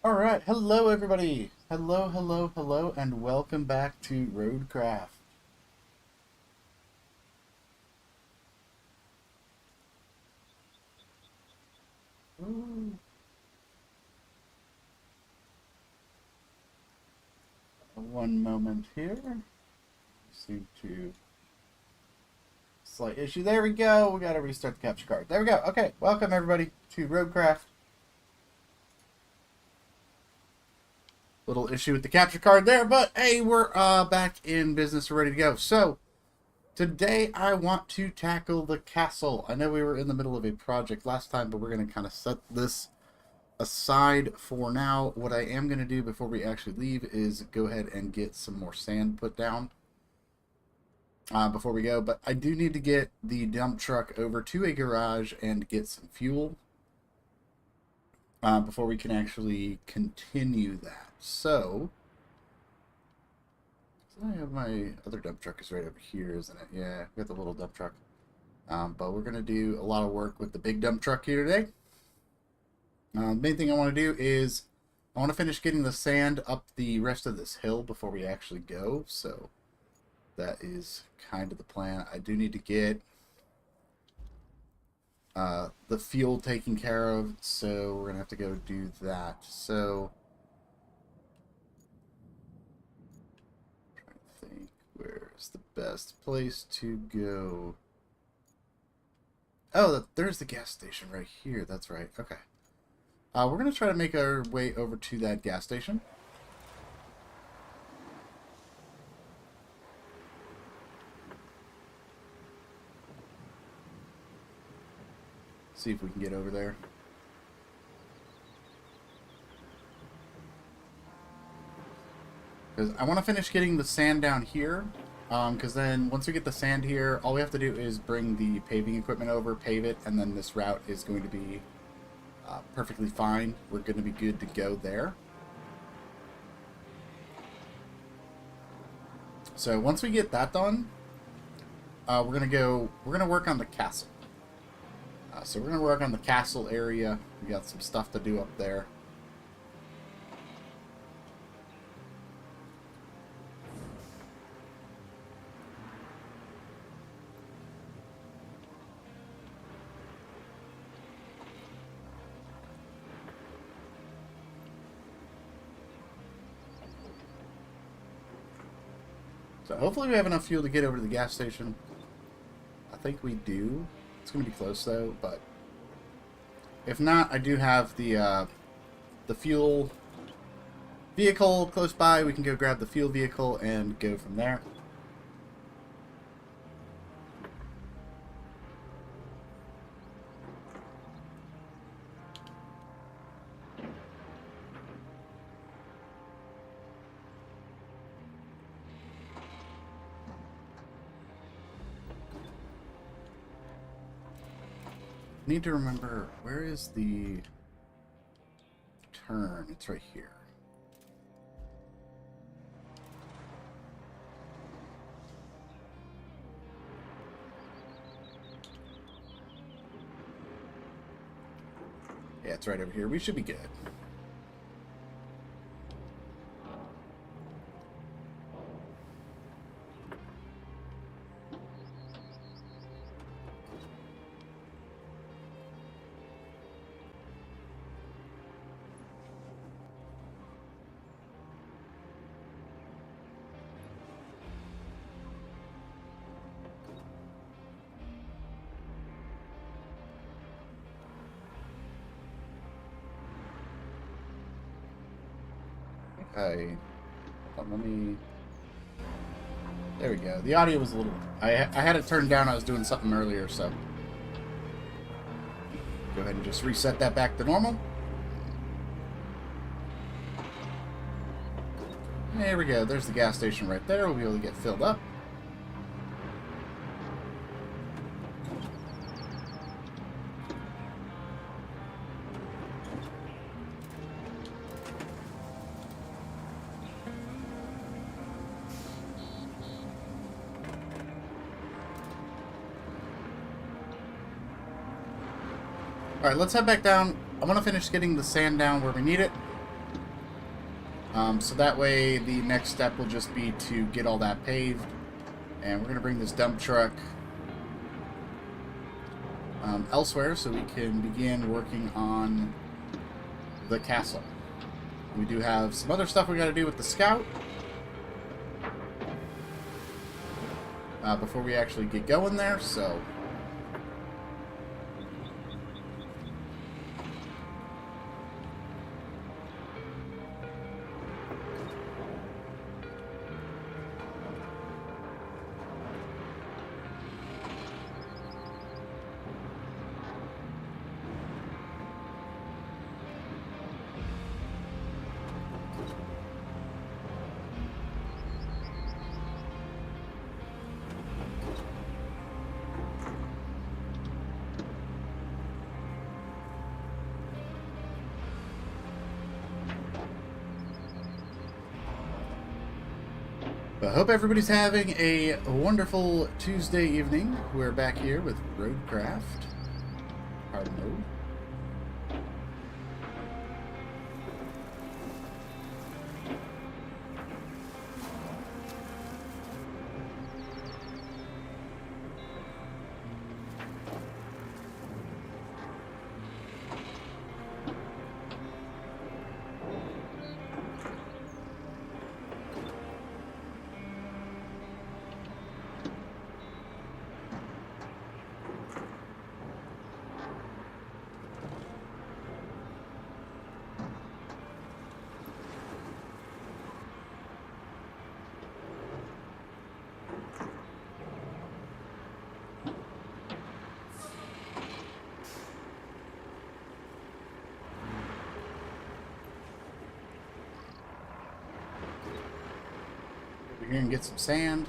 All right, hello everybody. Hello, and welcome back to Roadcraft. Ooh. One moment here. Seem to slight issue. There we go. We got to restart the capture card. There we go. Okay, welcome everybody to Roadcraft. Little issue with the capture card there, but hey, we're back in business. We're ready to go. So today I want to tackle the castle. I know we were in the middle of a project last time, but we're going to kind of set this aside for now. What I am going to do before we actually leave is go ahead and get some more sand put down before we go. But I do need to get the dump truck over to a garage and get some fuel before we can actually continue that. So I have my other dump truck is right over here, isn't it? Yeah, we got the little dump truck. But we're going to do a lot of work with the big dump truck here today. The main thing I want to do is I want to finish getting the sand up the rest of this hill before we actually go. So that is kind of the plan. I do need to get the fuel taken care of, so we're going to have to go do that. So I'm trying to think where's the best place to go. Oh, there's the gas station right here. That's right. Okay. We're going to try to make our way over to that gas station. See if we can get over there. Because I want to finish getting the sand down here. Because then once we get the sand here, all we have to do is bring the paving equipment over, pave it, and then this route is going to be perfectly fine. We're going to be good to go there. So once we get that done, we're going to work on the castle. So we're going to work on the castle area. We got some stuff to do up there. So hopefully we have enough fuel to get over to the gas station. I think we do. It's going to be close though, but if not, I do have the fuel vehicle close by. We can go grab the fuel vehicle and go from there. Need to remember, where is the turn? It's right here. Yeah, it's right over here. We should be good. Okay. Let me... There we go. The audio was a little... I had it turned down. I was doing something earlier, so... Go ahead and just reset that back to normal. There we go. There's the gas station right there. We'll be able to get filled up. Alright, let's head back down. I want to finish getting the sand down where we need it. So that way the next step will just be to get all that paved. And we're going to bring this dump truck elsewhere so we can begin working on the castle. We do have some other stuff we got to do with the scout before we actually get going there, so... I hope everybody's having a wonderful Tuesday evening. We're back here with Roadcraft Hard Mode. Over here and get some sand.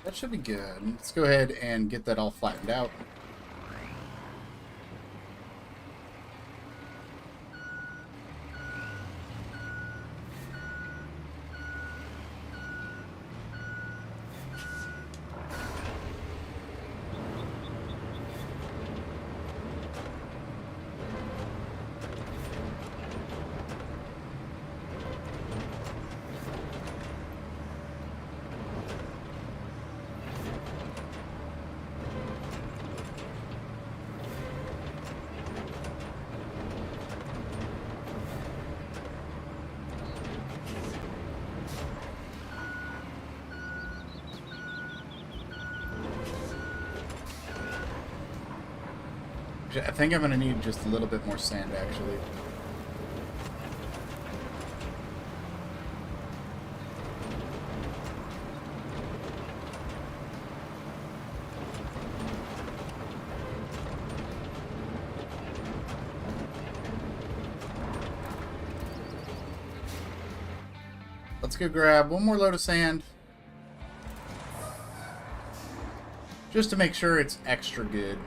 That should be good. Let's go ahead and get that all flattened out. I think I'm going to need just a little bit more sand, actually. Let's go grab one more load of sand. Just to make sure it's extra good.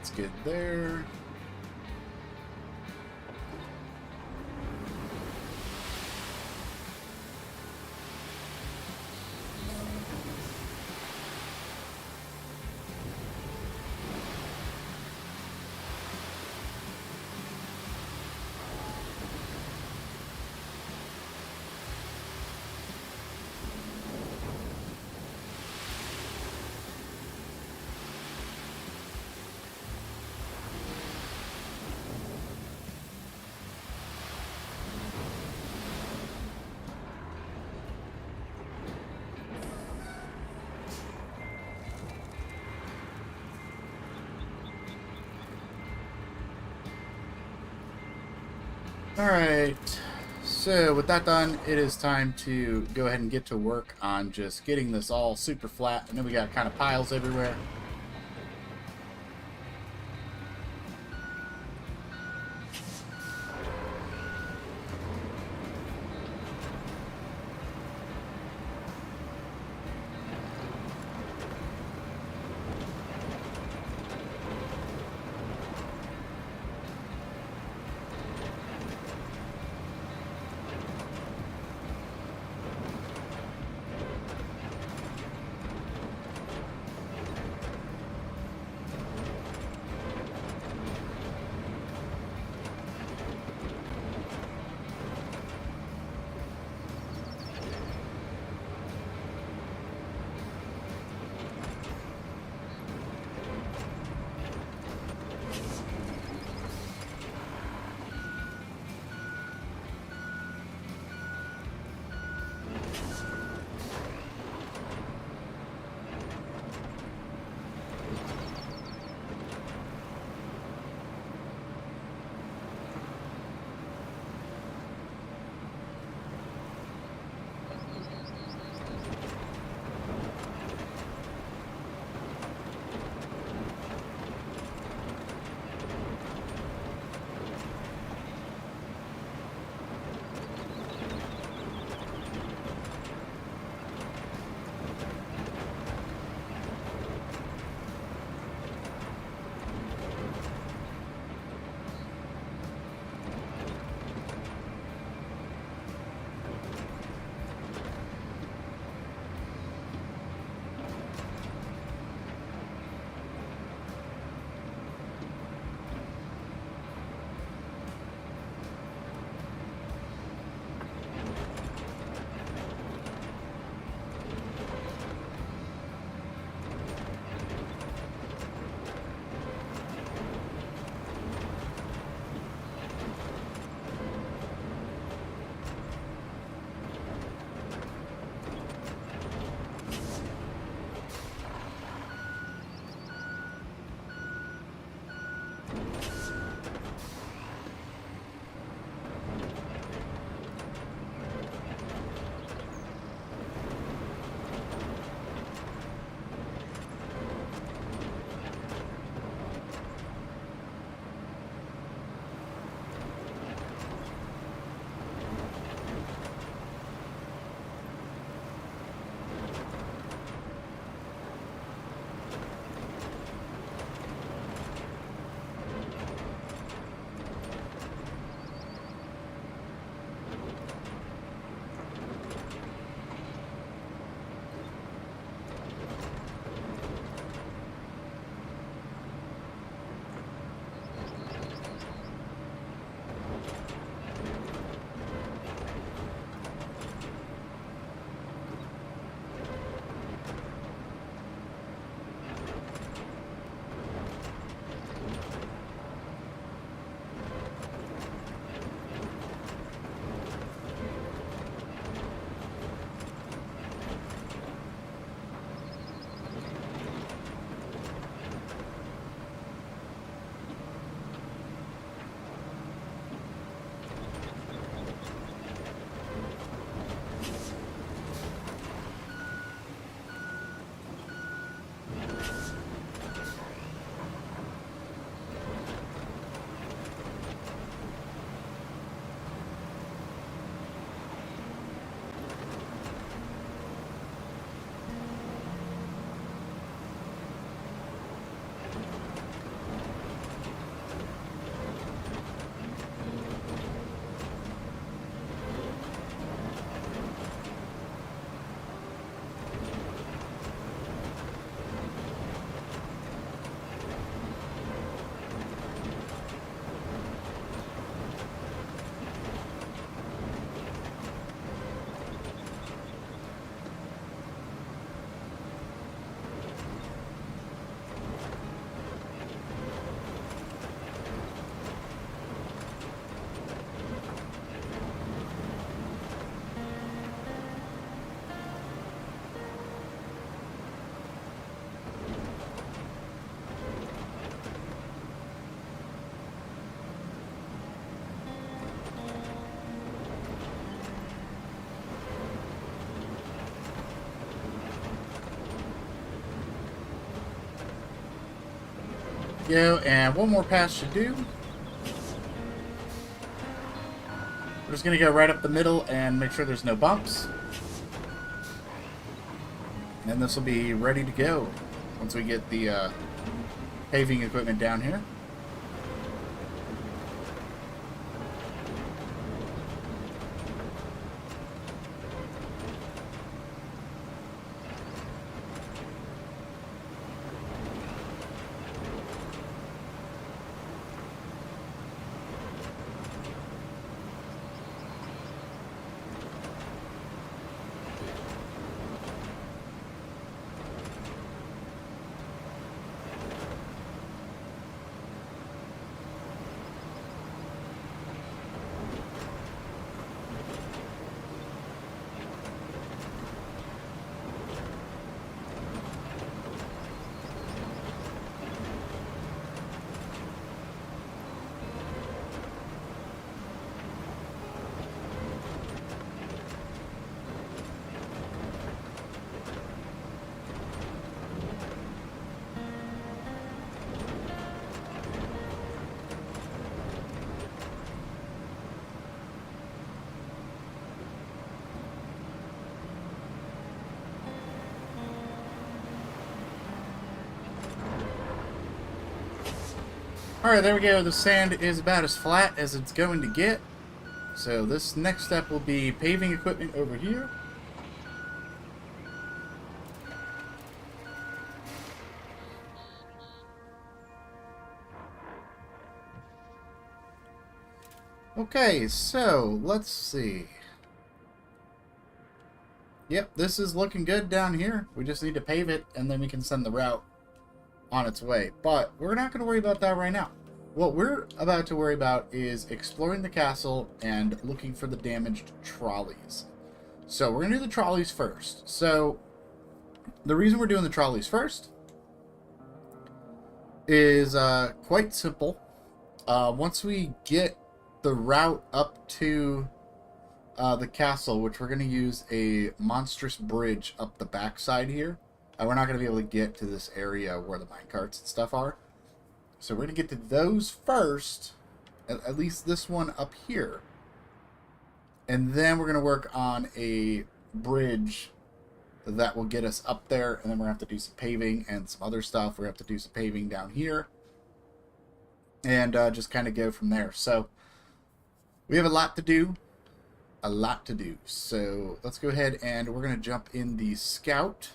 That's good there. Alright, so with that done, it is time to go ahead and get to work on just getting this all super flat. And then we got kind of piles everywhere. Go, and one more pass should do. We're just going to go right up the middle and make sure there's no bumps. And this will be ready to go once we get the paving equipment down here. Alright, there we go. The sand is about as flat as it's going to get. So this next step will be paving equipment over here. Okay, so let's see. Yep, this is looking good down here. We just need to pave it and then we can send the route on its way. But we're not going to worry about that right now. What we're about to worry about is exploring the castle and looking for the damaged trolleys. So we're going to do the trolleys first. So the reason we're doing the trolleys first is quite simple. Once we get the route up to the castle, which we're going to use a monstrous bridge up the backside here. We're not going to be able to get to this area where the minecarts and stuff are. So we're going to get to those first, at least this one up here. And then we're going to work on a bridge that will get us up there. And then we're going to have to do some paving and some other stuff. We're going to have to do some paving down here. And just kind of go from there. So we have a lot to do. A lot to do. So let's go ahead and we're going to jump in the Scout.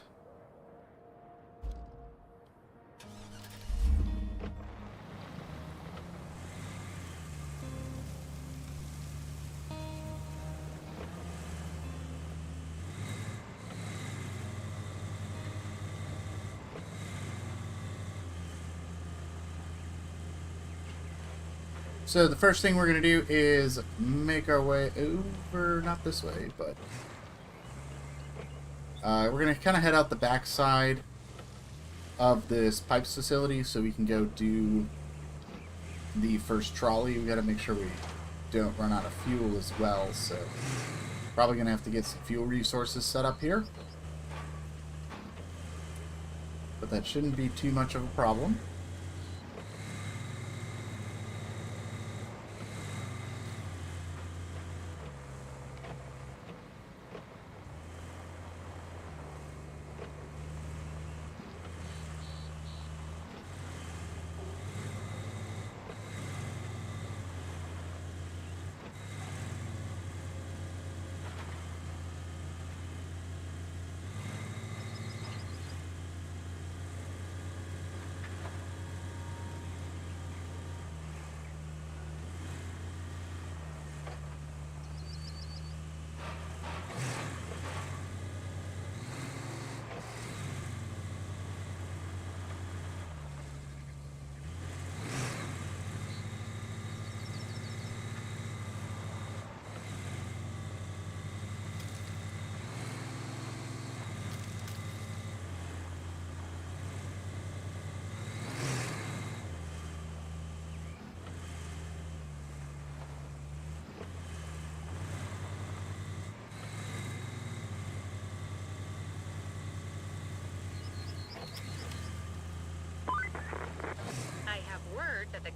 So the first thing we're going to do is make our way over, not this way, but we're going to kind of head out the backside of this pipes facility so we can go do the first trolley. We got to make sure we don't run out of fuel as well, so probably going to have to get some fuel resources set up here. But that shouldn't be too much of a problem.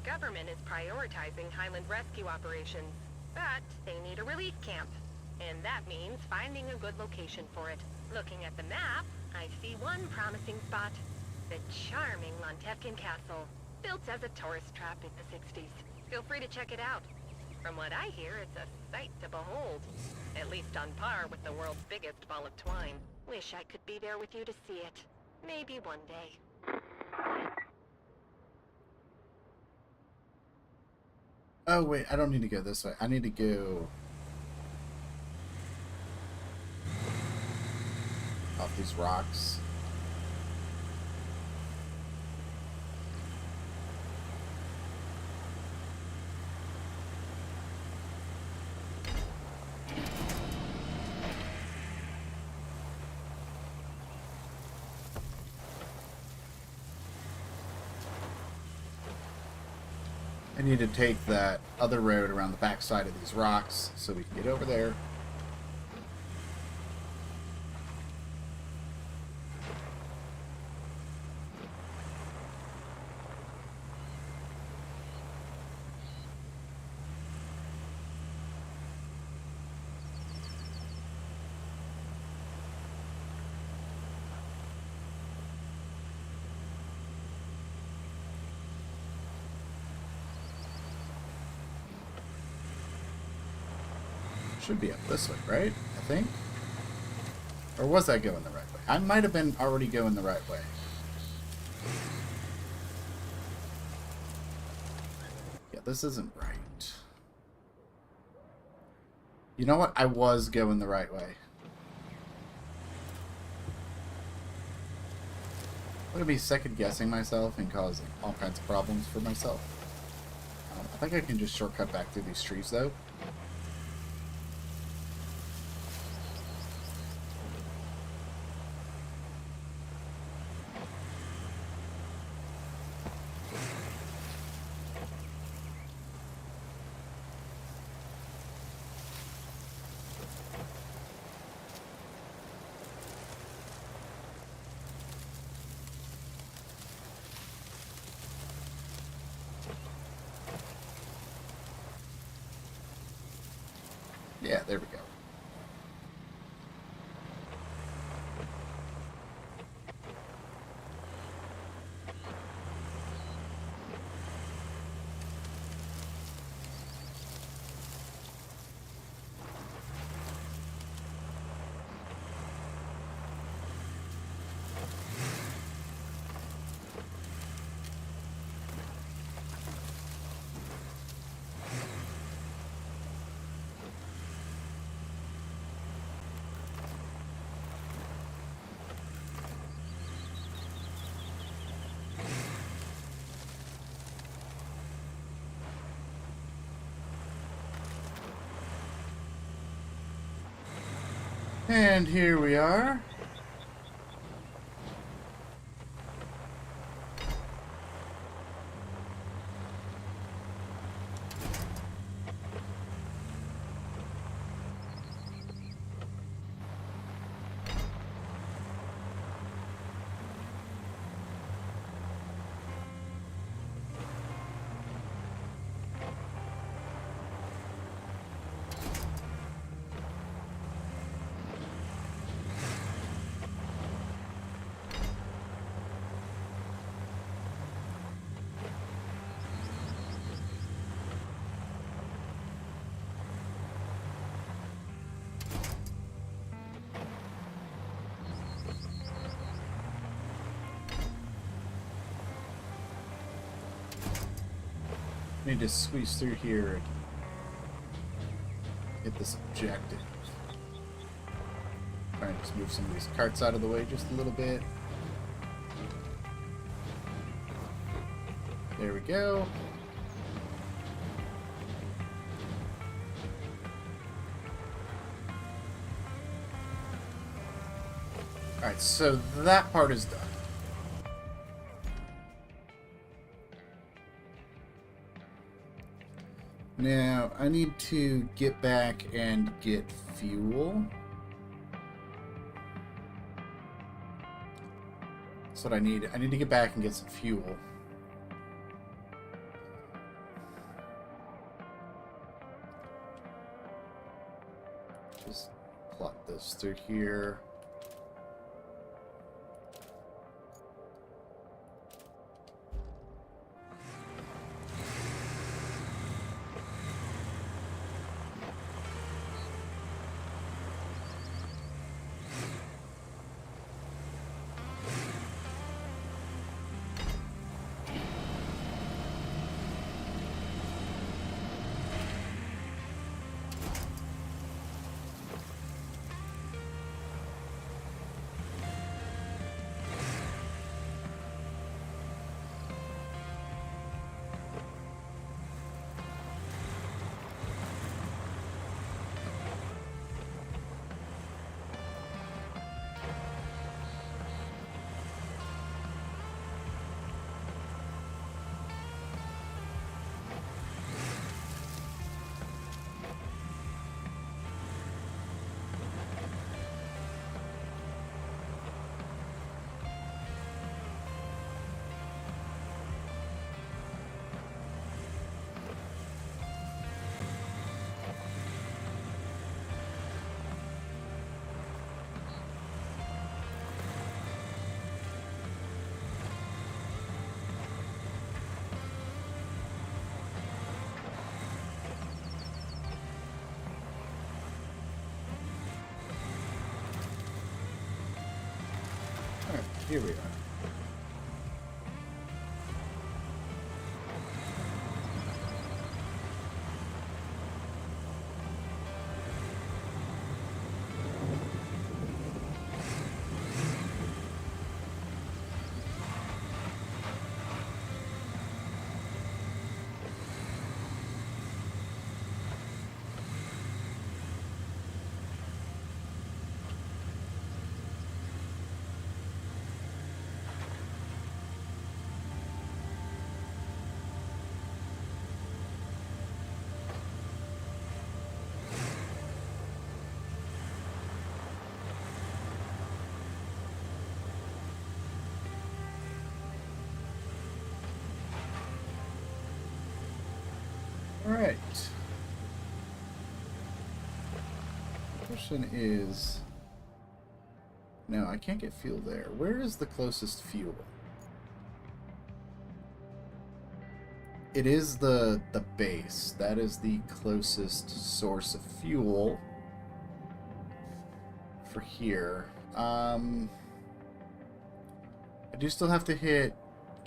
government is prioritizing Highland rescue operations, but they need a relief camp. And that means finding a good location for it. Looking at the map, I see one promising spot. The charming Lontefkin Castle, built as a tourist trap in the 60s. Feel free to check it out. From what I hear, it's a sight to behold. At least on par with the world's biggest ball of twine. Wish I could be there with you to see it. Maybe one day. Oh, wait, I don't need to go this way. I need to go off these rocks. I need to take that other road around the backside of these rocks so we can get over there. Should be up this way, right? I think. Or was I going the right way? I might have been already going the right way. Yeah, this isn't right. You know what? I was going the right way. Look at me second guessing myself and causing all kinds of problems for myself. I think I can just shortcut back through these trees though. Yeah, there we go. And here we are. Need to squeeze through here and get this objective. Try and just move some of these carts out of the way just a little bit. There we go. Alright, so that part is done. Now, I need to get back and get fuel. That's what I need. I need to get back and get some fuel. through here. Alright, here we are. Alright. The question is... No, I can't get fuel there. Where is the closest fuel? It is the base. That is the closest source of fuel for here. I do still have to hit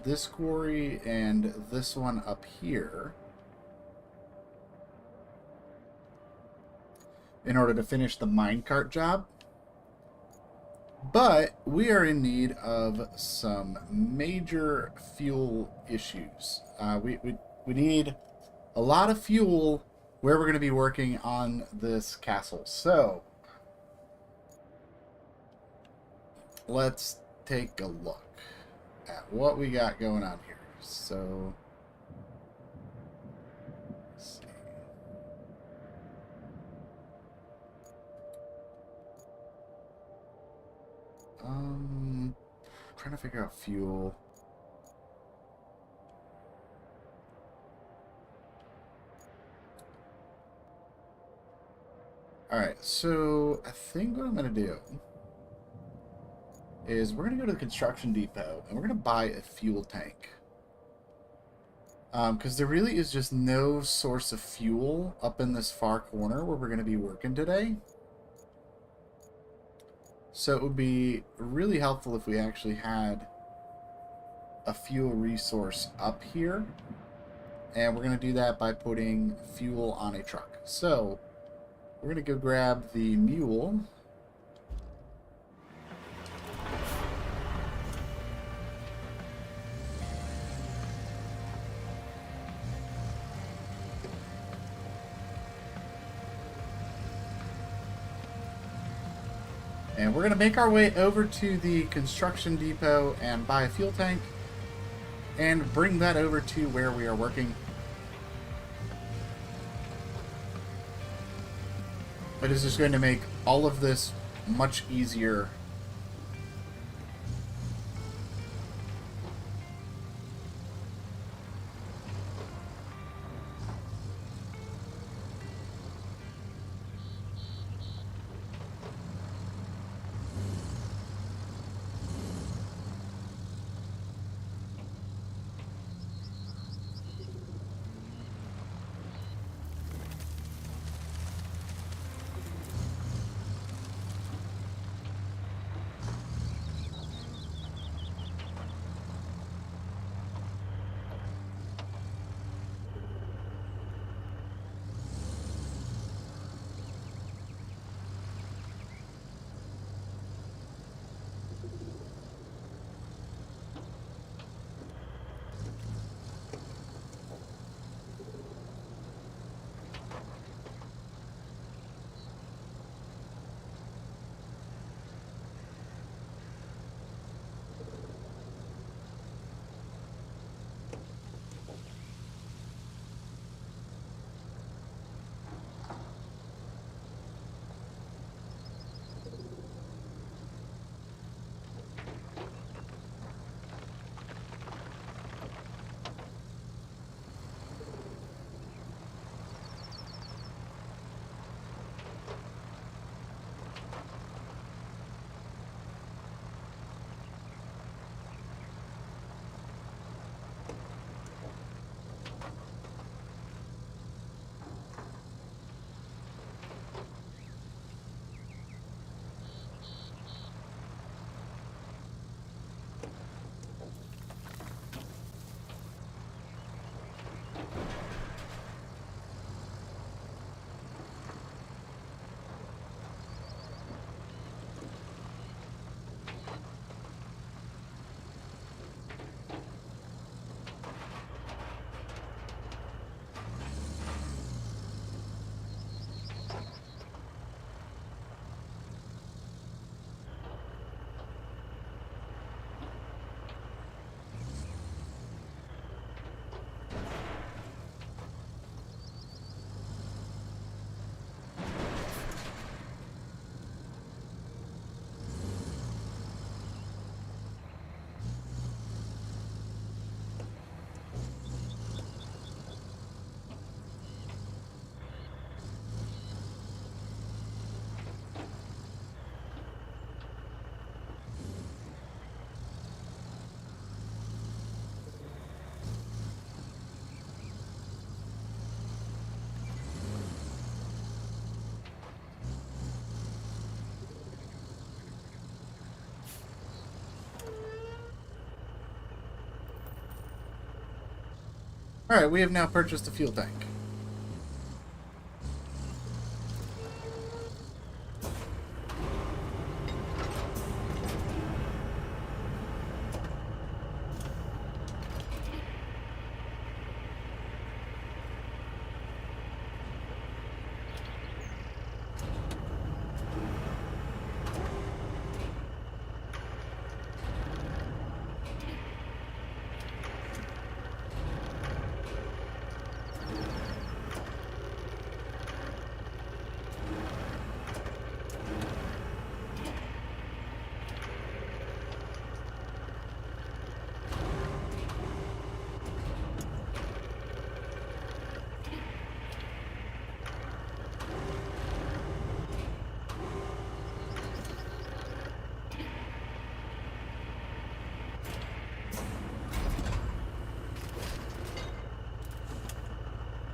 this quarry and this one up here in order to finish the minecart job. But we are in need of some major fuel issues. We need a lot of fuel where we're going to be working on this castle. So let's take a look at what we got going on here. So let's see. Trying to figure out fuel. Alright, so I think what I'm going to do is we're going to go to the construction depot and we're going to buy a fuel tank. Because there really is just no source of fuel up in this far corner where we're going to be working today. So it would be really helpful if we actually had a fuel resource up here. And we're going to do that by putting fuel on a truck. So we're going to go grab the mule. And we're going to make our way over to the construction depot and buy a fuel tank and bring that over to where we are working. It is just going to make all of this much easier. Alright, we have now purchased a fuel tank.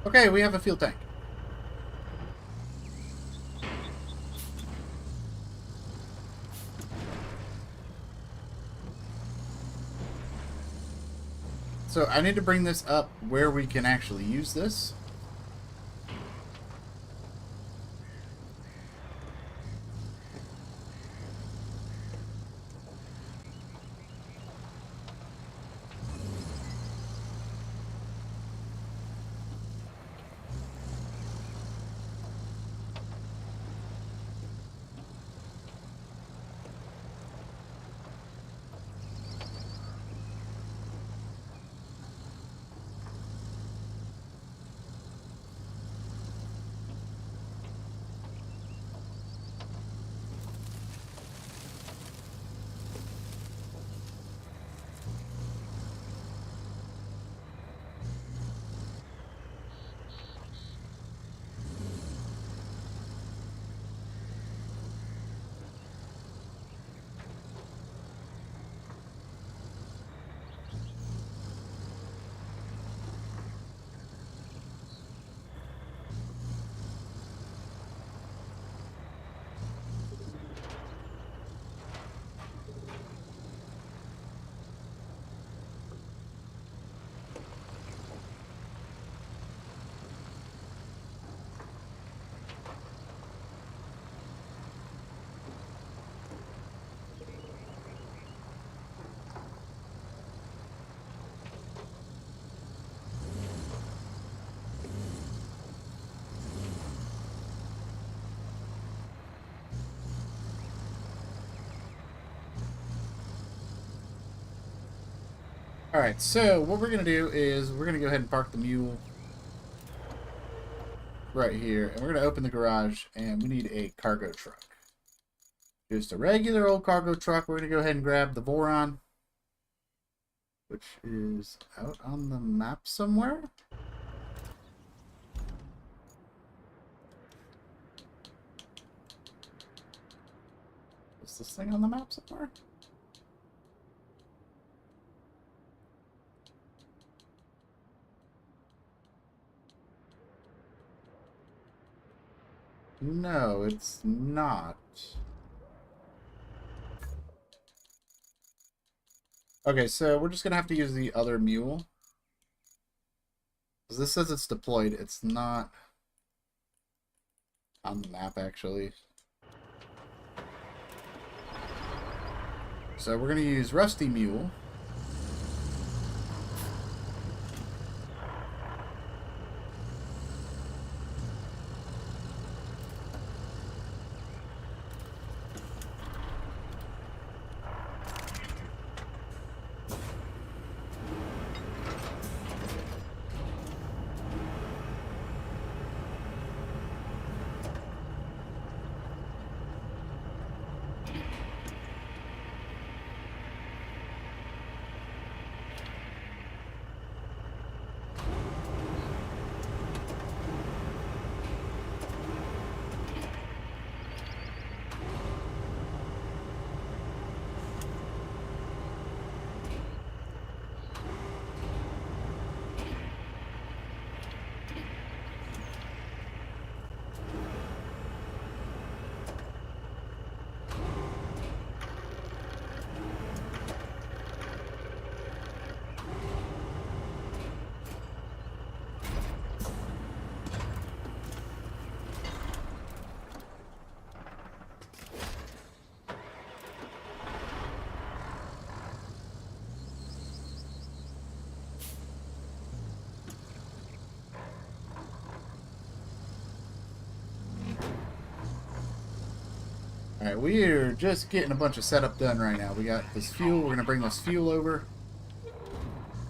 Okay, we have a fuel tank. So I need to bring this up where we can actually use this. Alright, so what we're going to do is we're going to go ahead and park the mule right here. And we're going to open the garage, and we need a cargo truck. Just a regular old cargo truck. We're going to go ahead and grab the Voron, which is out on the map somewhere. Is this thing on the map somewhere? No, it's not. Okay, so we're just going to have to use the other mule. Because this says it's deployed. It's not on the map, actually. So we're going to use Rusty Mule. Alright, we are just getting a bunch of setup done right now. We got this fuel. We're going to bring this fuel over.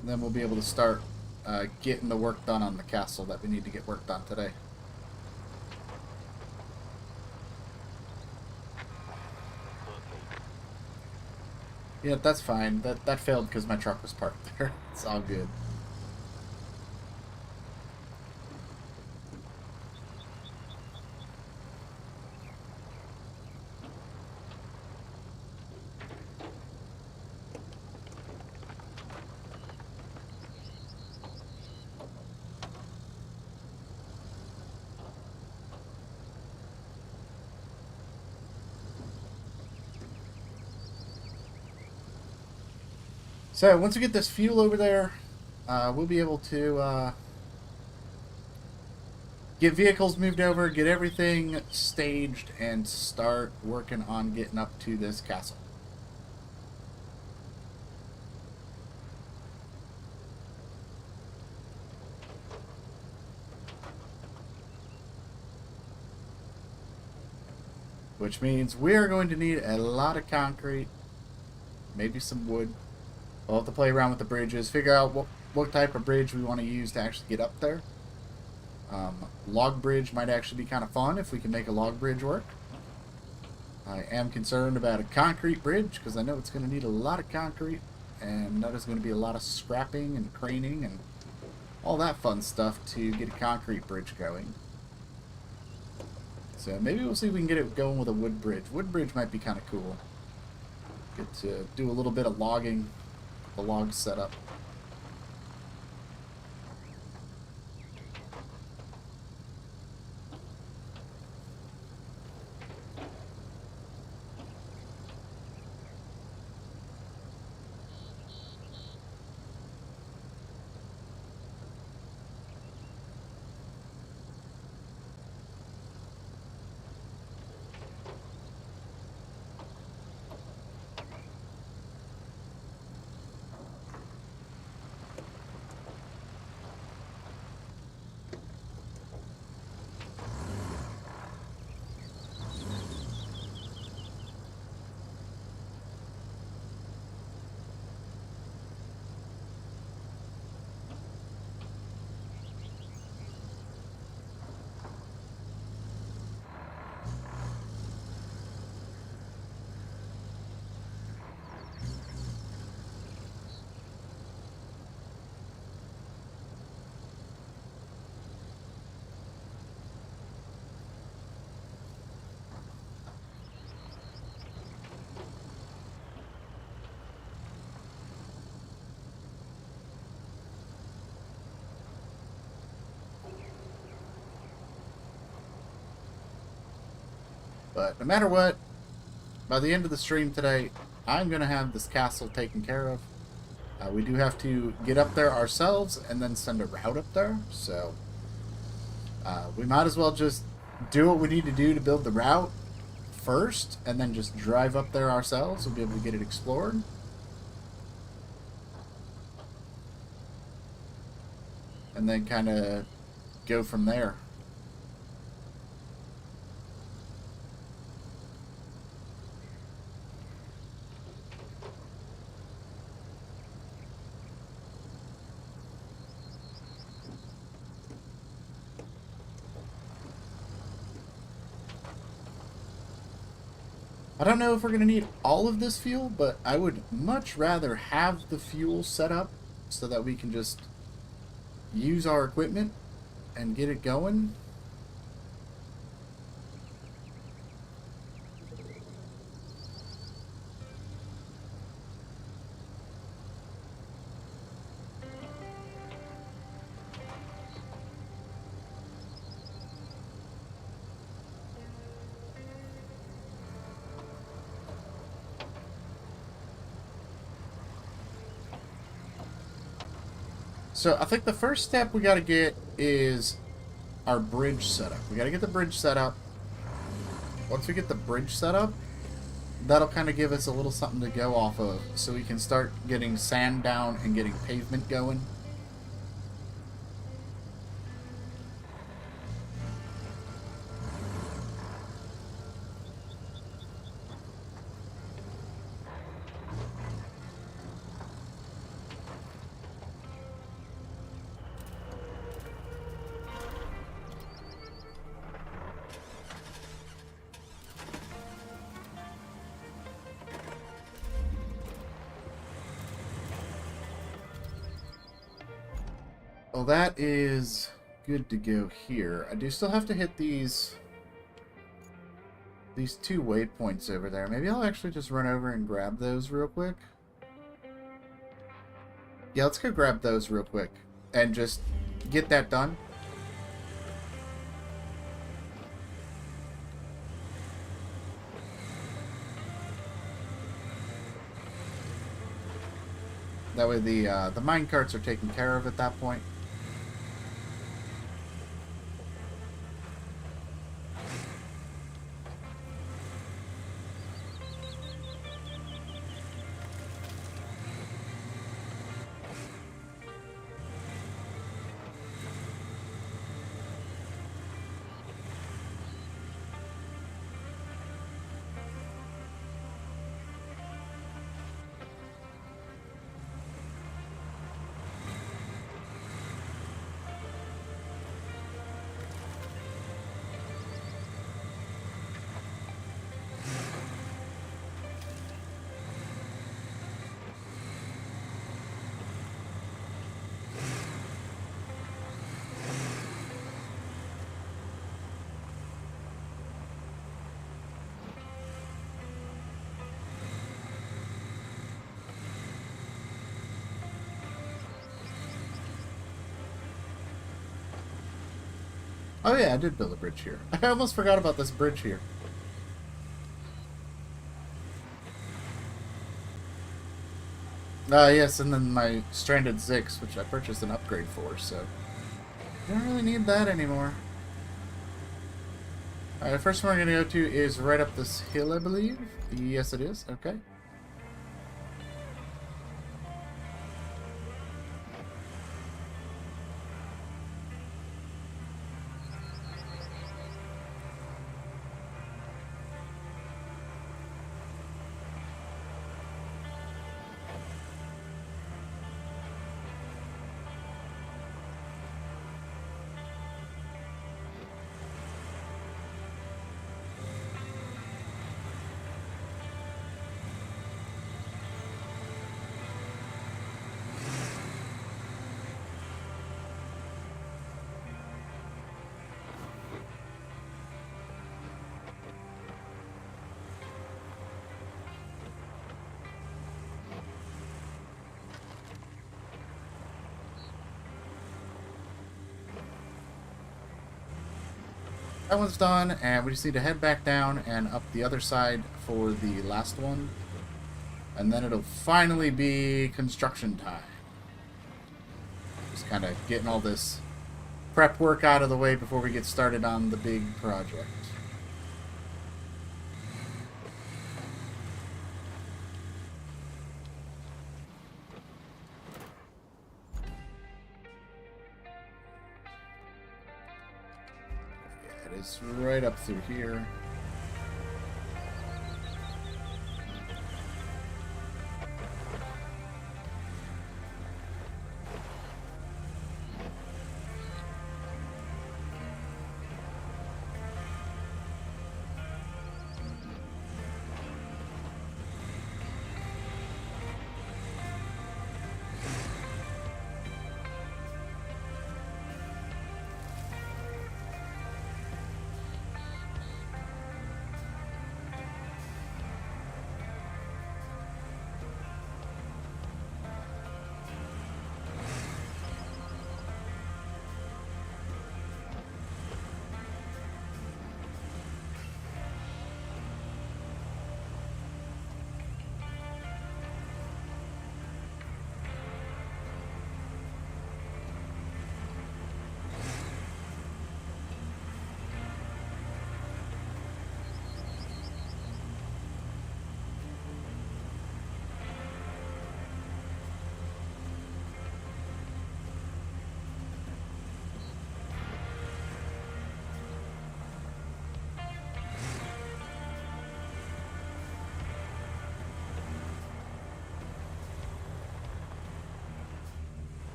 And then we'll be able to start getting the work done on the castle that we need to get worked on today. Yeah, that's fine. That failed because my truck was parked there. It's all good. So once we get this fuel over there, we'll be able to get vehicles moved over, get everything staged, and start working on getting up to this castle. Which means we're going to need a lot of concrete, maybe some wood. We'll have to play around with the bridges, figure out what type of bridge we want to use to actually get up there. Log bridge might actually be kind of fun if we can make a log bridge work. I am concerned about a concrete bridge because I know it's going to need a lot of concrete, and that is going to be a lot of scrapping and craning and all that fun stuff to get a concrete bridge going. So maybe we'll see if we can get it going with a wood bridge. Wood bridge might be kind of cool. Get to do a little bit of logging, the log setup. But no matter what, by the end of the stream today, I'm going to have this castle taken care of. We do have to get up there ourselves and then send a route up there. So we might as well just do what we need to do to build the route first and then just drive up there ourselves. We'll be able to get it explored. And then kind of go from there. I don't know if we're going to need all of this fuel, but I would much rather have the fuel set up so that we can just use our equipment and get it going. So I think the first step we got to get is our bridge set up. We got to get the bridge set up. Once we get the bridge set up, that'll kind of give us a little something to go off of so we can start getting sand down and getting pavement going. Well, that is good to go here. I do still have to hit these two waypoints over there. Maybe I'll actually just run over and grab those real quick. Yeah, let's go grab those real quick and just get that done. That way the mine carts are taken care of at that point. Oh yeah, I did build a bridge here. I almost forgot about this bridge here. Yes, and then my stranded Zix, which I purchased an upgrade for, so I don't really need that anymore. Alright, the first one we're going to go to is right up this hill, I believe. Yes, it is. Okay. That one's done, and we just need to head back down and up the other side for the last one. And then it'll finally be construction time. Just kind of getting all this prep work out of the way before we get started on the big project. Yeah, it is right up through here.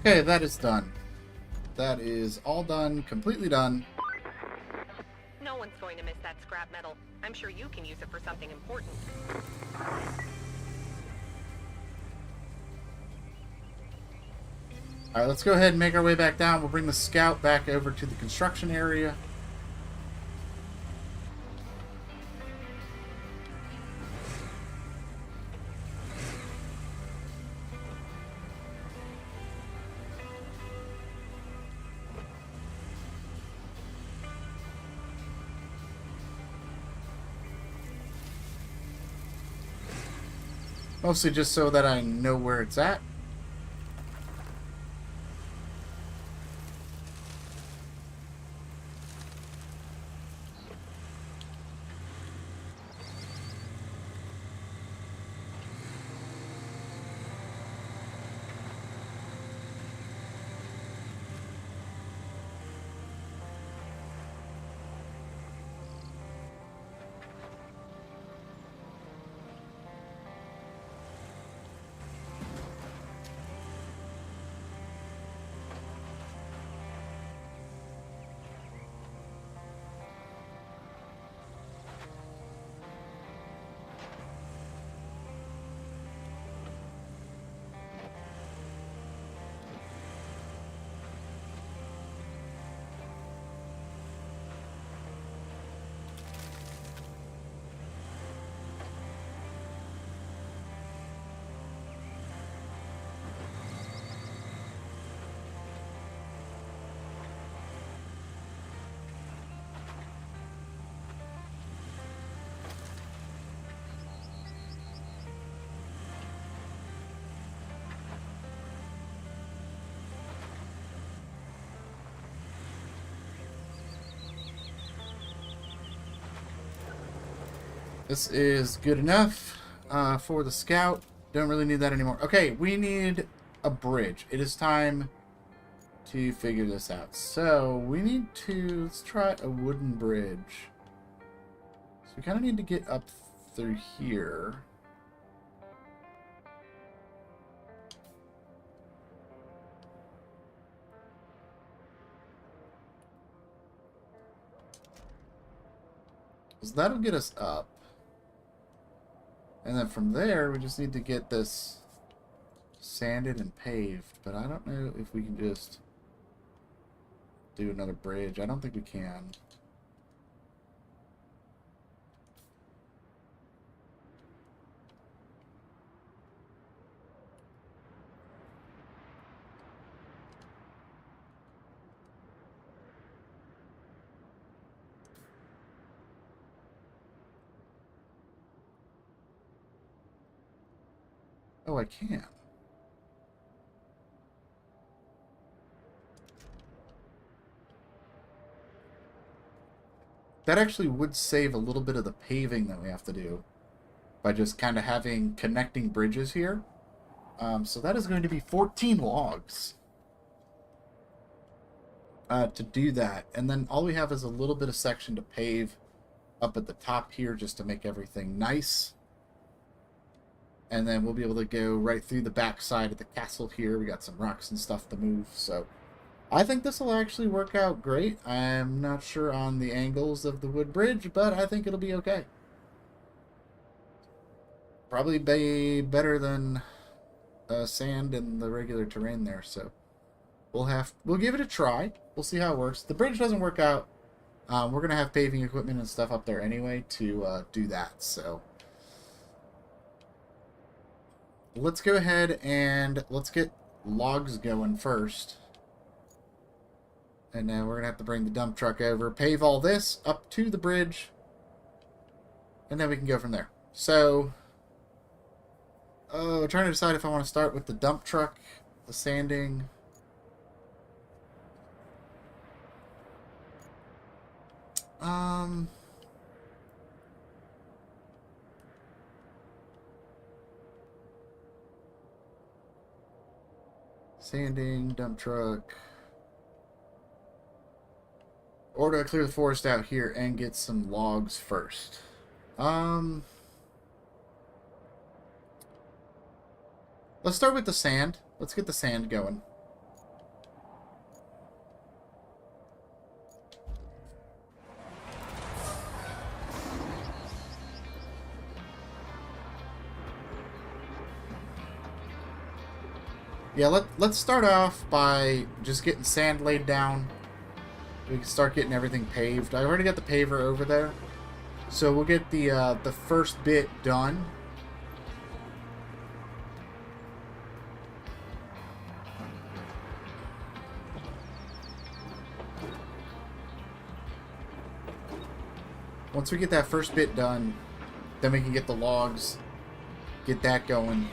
Okay, that is done. That is all done, completely done. No one's going to miss that scrap metal. I'm sure you can use it for something important. Alright, let's go ahead and make our way back down. We'll bring the scout back over to the construction area. Mostly just so that I know where it's at. This is good enough for the scout. Don't really need that anymore. Okay, we need a bridge. It is time to figure this out. So we need to, let's try a wooden bridge. So we kind of need to get up through here. So that'll get us up. And then from there, we just need to get this sanded and paved. But I don't know if we can just do another bridge. I don't think we can. Oh, I can. That actually would save a little bit of the paving that we have to do by just kind of having connecting bridges here. So that is going to be 14 logs to do that. And then all we have is a little bit of section to pave up at the top here just to make everything nice. And then we'll be able to go right through the back side of the castle here. We got some rocks and stuff to move, so I think this will actually work out great. I'm not sure on the angles of the wood bridge, but I think it'll be okay. Probably be better than sand and the regular terrain there, so we'll give it a try. We'll see how it works. The bridge doesn't work out. We're gonna have paving equipment and stuff up there anyway to do that, so let's go ahead and let's get logs going first. And now we're going to have to bring the dump truck over, pave all this up to the bridge, and then we can go from there. So, trying to decide if I want to start with the dump truck, the sanding. Sanding, dump truck. Or do I clear the forest out here and get some logs first? Let's start with the sand. Let's get the sand going. Yeah, let's start off by just getting sand laid down. We can start getting everything paved. I already got the paver over there, so we'll get the first bit done. Once we get that first bit done, then we can get the logs, get that going.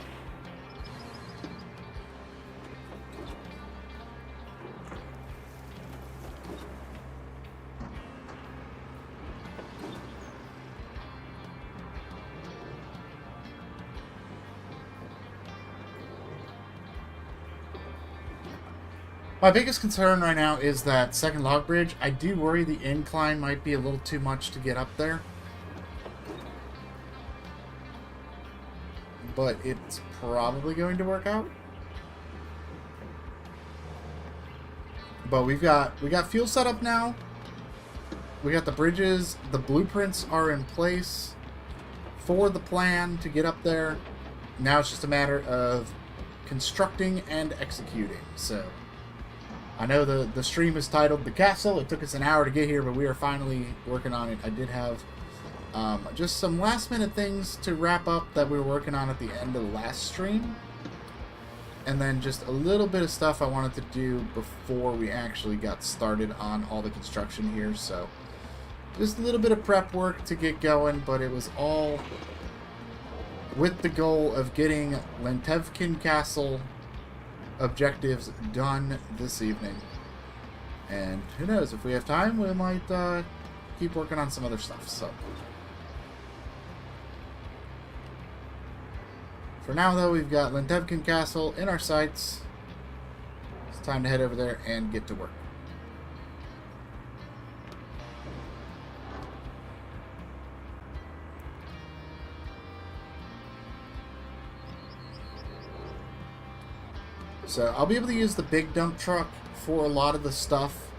My biggest concern right now is that second log bridge. I do worry the incline might be a little too much to get up there. But it's probably going to work out. But we got fuel set up now. We got the bridges. The blueprints are in place for the plan to get up there. Now it's just a matter of constructing and executing. So I know the stream is titled The Castle. It took us an hour to get here, but we are finally working on it. I did have just some last minute things to wrap up that we were working on at the end of the last stream. And then just a little bit of stuff I wanted to do before we actually got started on all the construction here. So just a little bit of prep work to get going, but it was all with the goal of getting Lentevkin Castle objectives done this evening. And who knows, if we have time, we might keep working on some other stuff. So for now, though, we've got Lentevkin Castle in our sights. It's time to head over there and get to work. So I'll be able to use the big dump truck for a lot of the stuff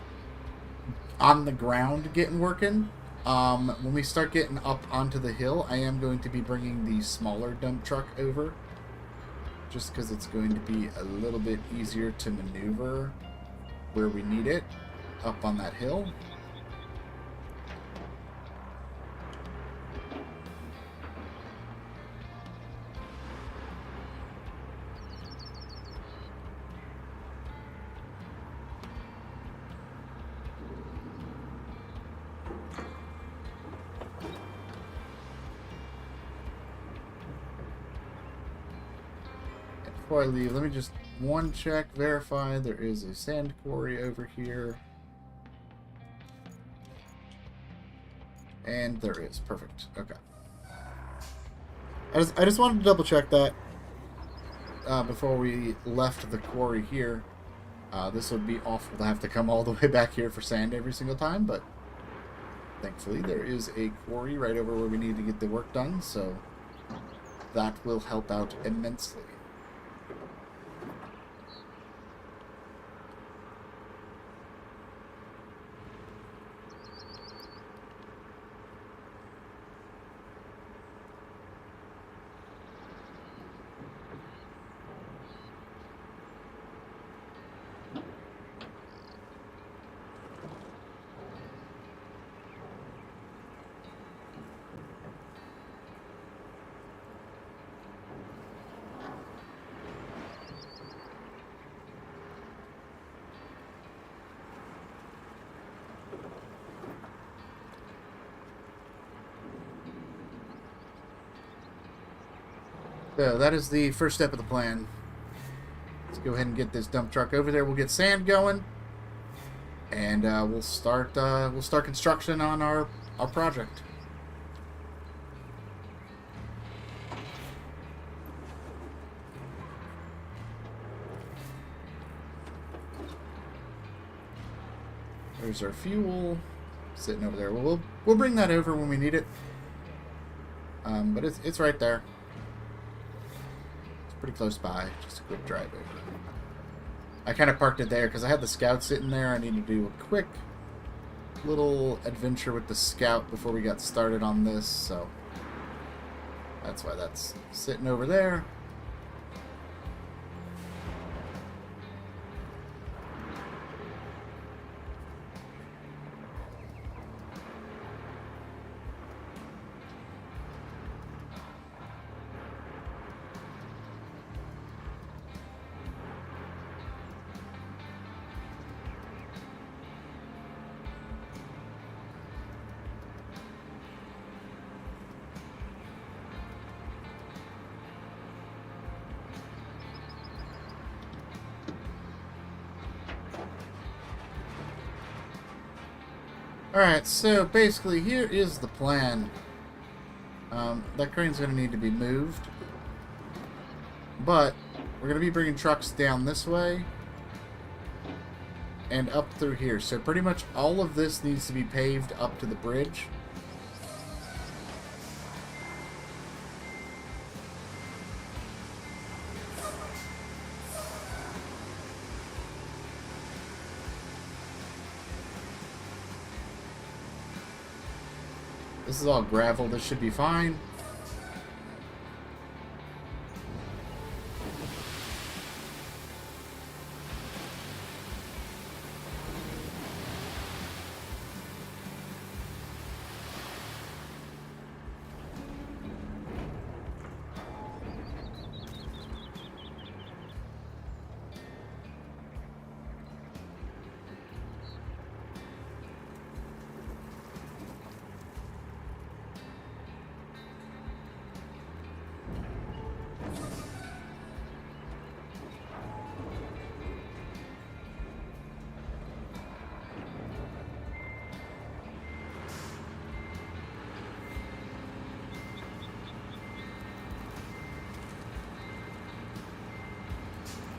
on the ground getting working. When we start getting up onto the hill, I am going to be bringing the smaller dump truck over, just because it's going to be a little bit easier to maneuver where we need it up on that hill. Before I leave, let me just check, verify there is a sand quarry over here. And there is. Perfect. Okay. I just wanted to double check that before we left the quarry here. This would be awful to have to come all the way back here for sand every single time, but thankfully there is a quarry right over where we need to get the work done, so that will help out immensely. So that is the first step of the plan. Let's go ahead and get this dump truck over there. We'll get sand going, and we'll start construction on our project. There's our fuel sitting over there. We'll bring that over when we need it. But it's right there. Pretty close by, just a quick drive over. I kind of parked it there because I had the scout sitting there. I need to do a quick little adventure with the scout before we got started on this, so that's why that's sitting over there. Alright, so basically here is the plan. That crane's going to need to be moved. But we're going to be bringing trucks down this way and up through here. So pretty much all of this needs to be paved up to the bridge. This is all gravel. This should be fine.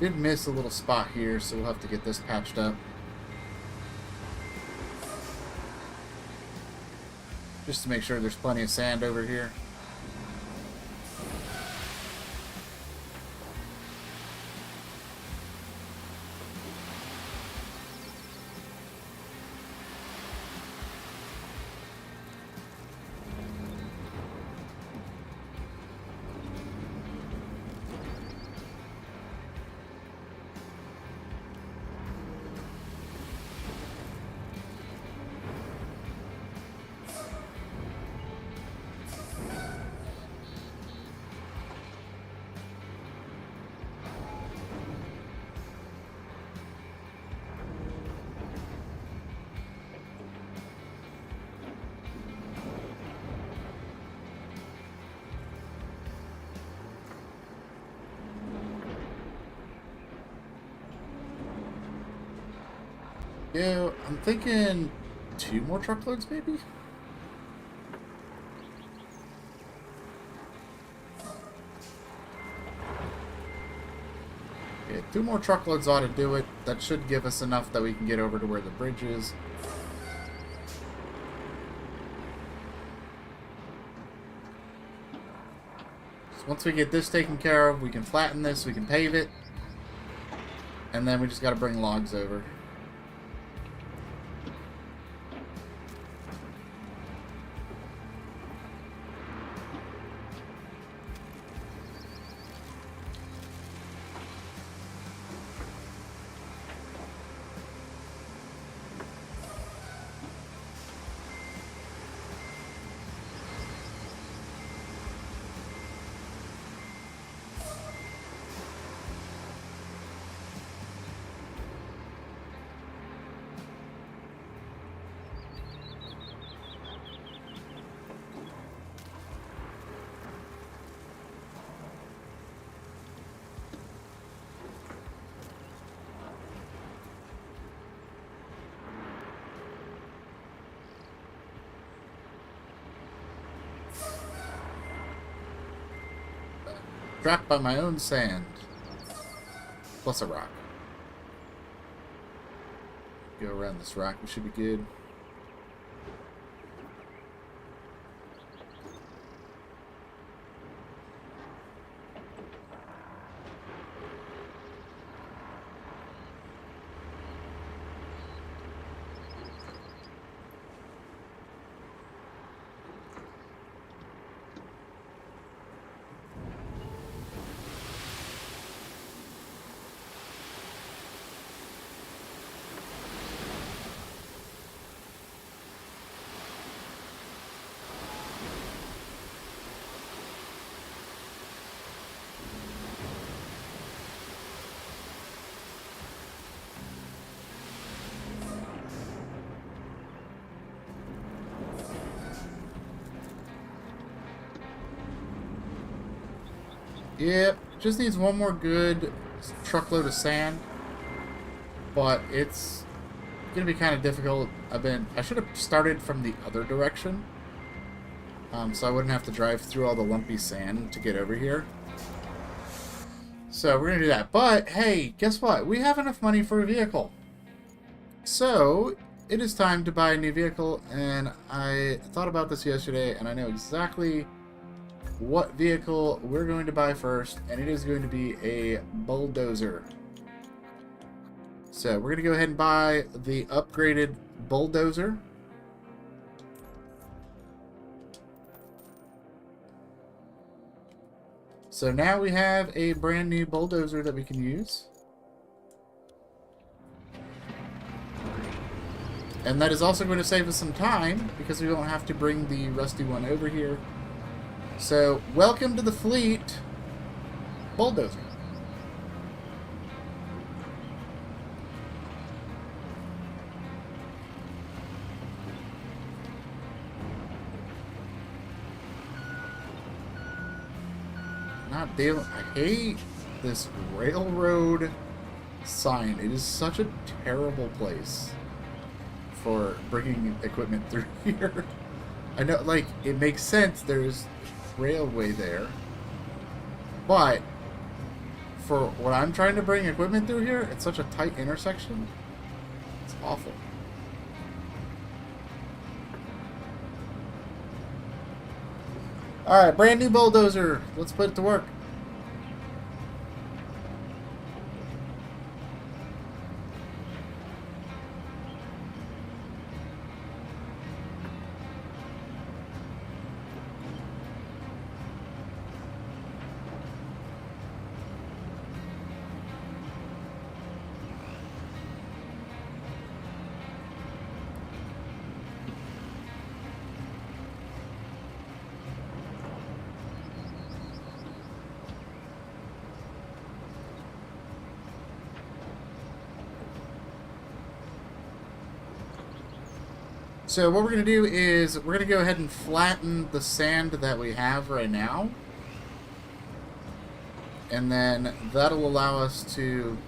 Did miss a little spot here, so we'll have to get this patched up. Just to make sure there's plenty of sand over here. Yeah, I'm thinking 2 more truckloads, maybe? Yeah, 2 more truckloads ought to do it. That should give us enough that we can get over to where the bridge is. So once we get this taken care of, we can flatten this, we can pave it. And then we just got to bring logs over. Trapped by my own sand. Plus a rock. Go around this rock, we should be good. Yep, just needs one more good truckload of sand. But it's gonna be kind of difficult. I should have started from the other direction, so I wouldn't have to drive through all the lumpy sand to get over here. So we're gonna do that. But hey, guess what? We have enough money for a vehicle. So it is time to buy a new vehicle, and I thought about this yesterday, and I know exactly what vehicle we're going to buy first, and it is going to be a bulldozer. So we're going to go ahead and buy the upgraded bulldozer. So now we have a brand new bulldozer that we can use. And that is also going to save us some time, because we won't have to bring the rusty one over here. So, welcome to the fleet, bulldozer. Not dealing. I hate this railroad sign. It is such a terrible place for bringing equipment through here. I know, like, it makes sense. There's railway there, but for what I'm trying to bring equipment through here, it's such a tight intersection. It's awful. Alright, brand new bulldozer. Let's put it to work. So what we're going to do is we're going to go ahead and flatten the sand that we have right now. And then that'll allow us to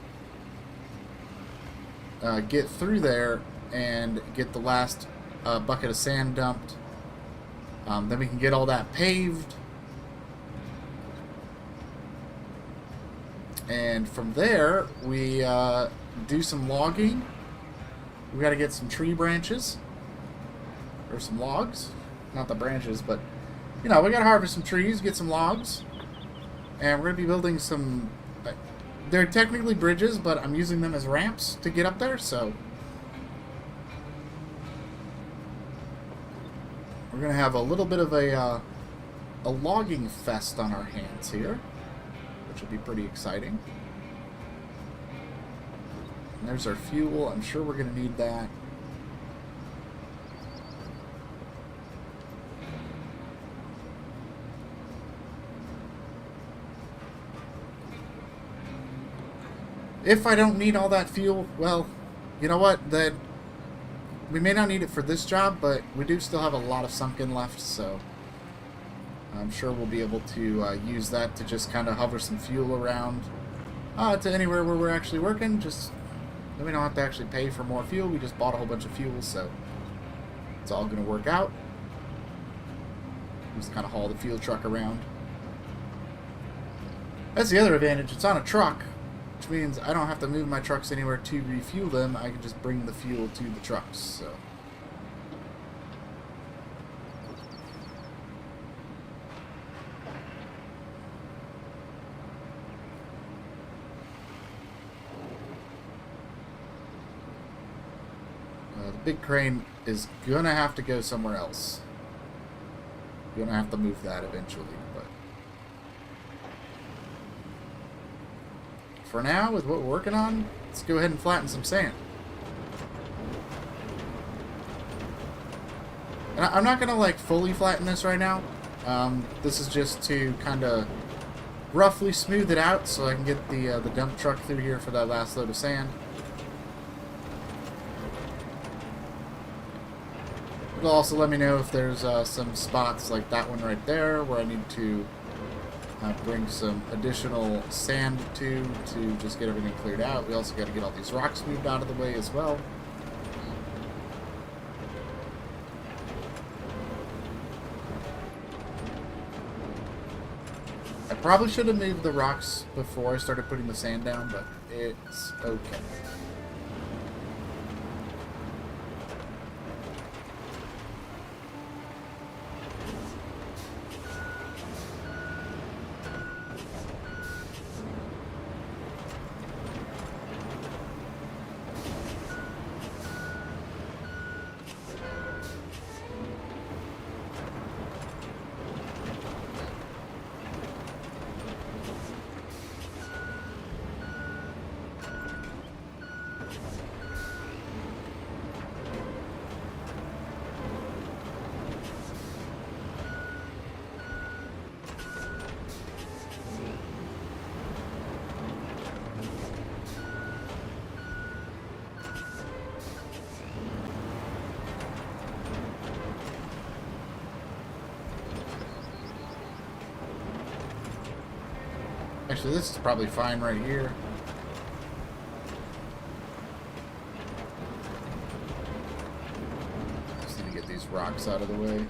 get through there and get the last bucket of sand dumped. Then we can get all that paved. And from there, we do some logging. We got to get some tree branches. Or some logs. Not the branches, but, you know, we got to harvest some trees, get some logs. And we're going to be building some... They're technically bridges, but I'm using them as ramps to get up there, so... We're going to have a little bit of a logging fest on our hands here, which will be pretty exciting. And there's our fuel. I'm sure we're going to need that. If I don't need all that fuel, well, you know what? That we may not need it for this job, but we do still have a lot of sunken left, so I'm sure we'll be able to use that to just kind of hover some fuel around to anywhere where we're actually working. Just then we don't have to actually pay for more fuel. We just bought a whole bunch of fuel, so it's all going to work out. Just kind of haul the fuel truck around. That's the other advantage. It's on a truck, which means I don't have to move my trucks anywhere to refuel them. I can just bring the fuel to the trucks. So the big crane is gonna have to go somewhere else. You're gonna have to move that eventually, but for now, with what we're working on, let's go ahead and flatten some sand. And I'm not gonna like fully flatten this right now. This is just to kind of roughly smooth it out so I can get the dump truck through here for that last load of sand. It'll also let me know if there's some spots like that one right there where I need to bring some additional sand to just get everything cleared out. We also got to get all these rocks moved out of the way as well. Probably should have moved the rocks before I started putting the sand down, but it's okay. Actually, this is probably fine right here. Just need to get these rocks out of the way.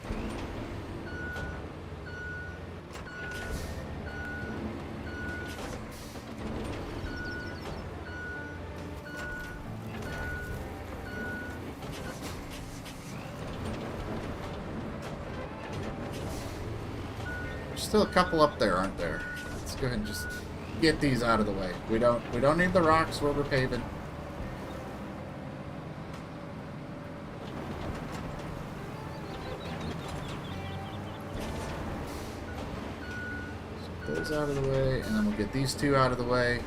There's still a couple up there, aren't there? Let's go ahead and just get these out of the way. We don't need the rocks where we're paving. So those out of the way, and then we'll get these two out of the way.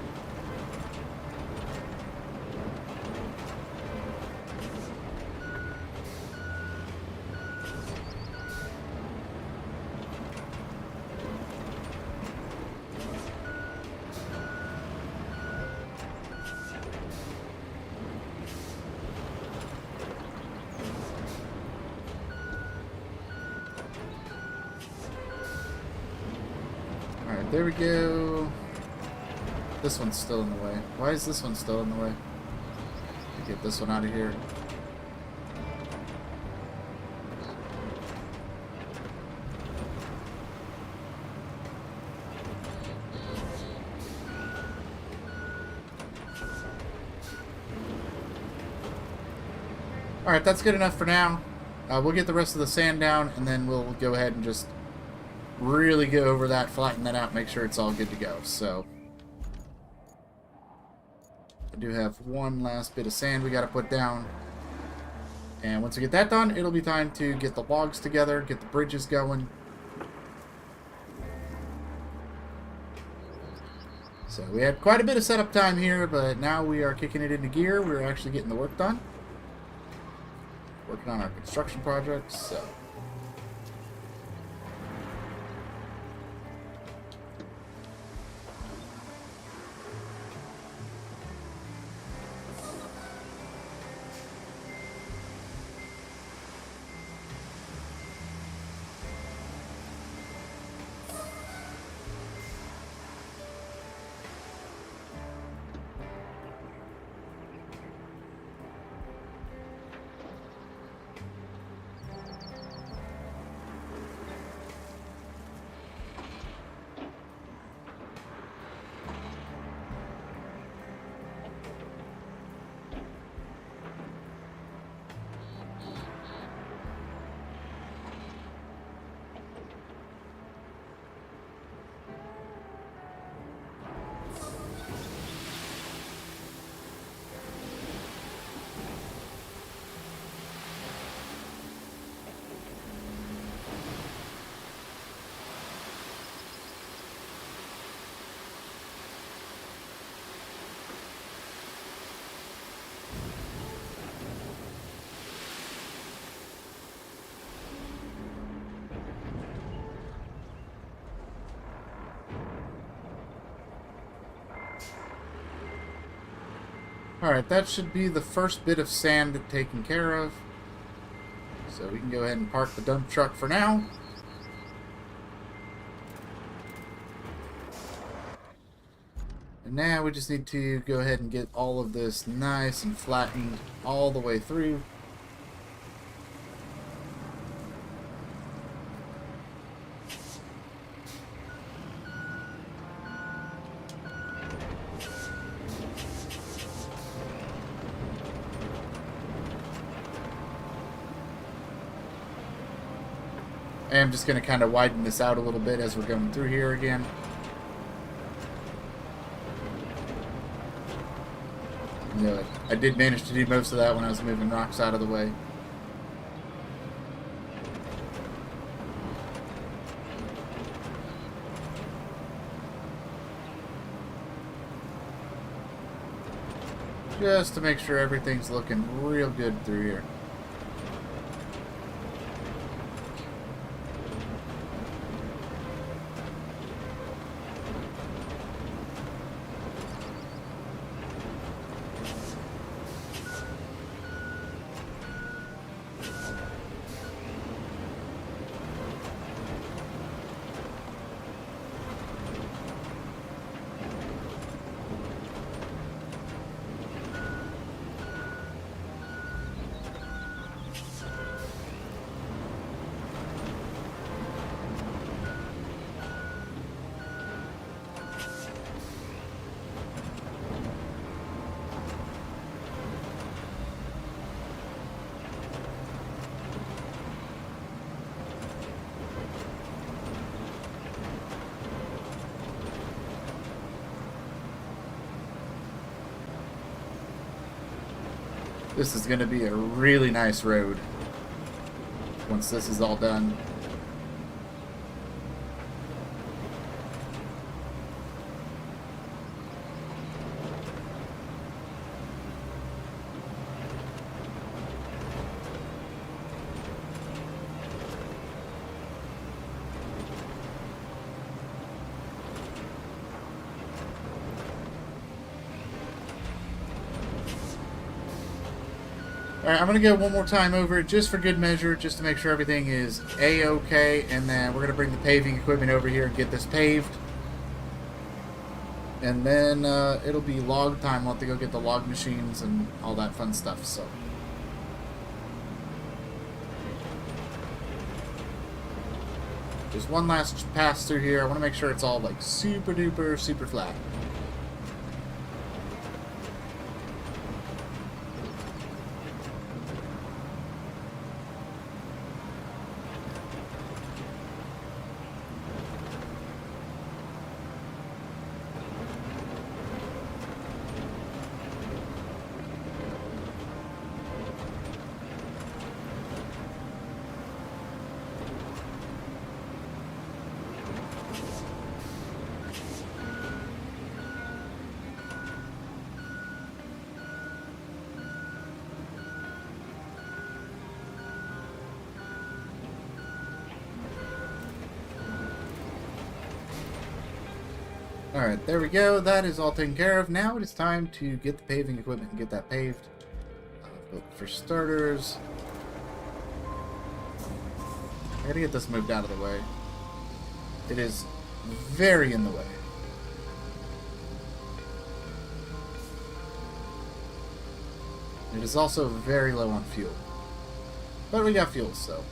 Alright, there we go. This one's still in the way. Why is this one still in the way? Get this one out of here. Alright, that's good enough for now. We'll get the rest of the sand down, and then we'll go ahead and just really go over that, flatten that out, make sure it's all good to go. So I do have one last bit of sand we got to put down, and once we get that done, it'll be time to get the logs together, get the bridges going. So we had quite a bit of setup time here, but now we are kicking it into gear. We're actually getting the work done, working on our construction projects. So alright, that should be the first bit of sand taken care of. So we can go ahead and park the dump truck for now. And now we just need to go ahead and get all of this nice and flattened all the way through. I am just going to kind of widen this out a little bit as we're going through here again. You know, I did manage to do most of that when I was moving rocks out of the way. Just to make sure everything's looking real good through here. This is going to be a really nice road once this is all done. Alright, I'm going to go one more time over it just for good measure, just to make sure everything is A-okay, and then we're going to bring the paving equipment over here and get this paved. And then it'll be log time. We'll have to go get the log machines and all that fun stuff, so. Just one last pass through here. I want to make sure it's all like super duper, super flat. Alright, there we go. That is all taken care of. Now it is time to get the paving equipment and get that paved. But for starters, I gotta get this moved out of the way. It is very in the way. It is also very low on fuel. But we got fuel, so.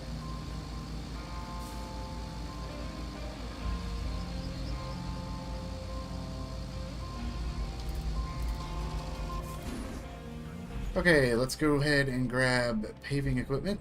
Okay, let's go ahead and grab paving equipment.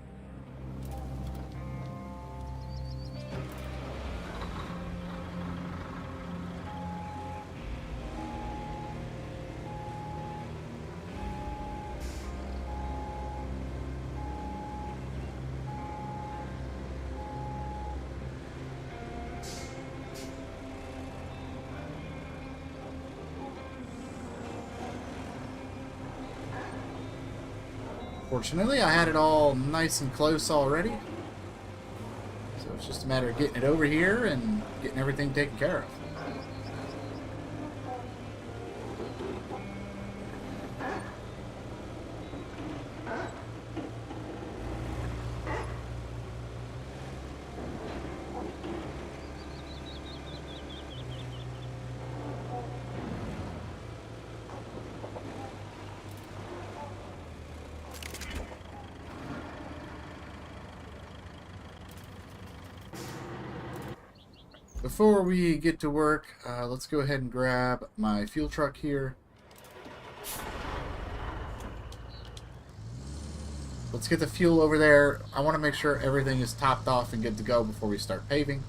Fortunately, I had it all nice and close already. So it's just a matter of getting it over here and getting everything taken care of. Before we get to work, let's go ahead and grab my fuel truck here. Let's get the fuel over there. I want to make sure everything is topped off and good to go before we start paving.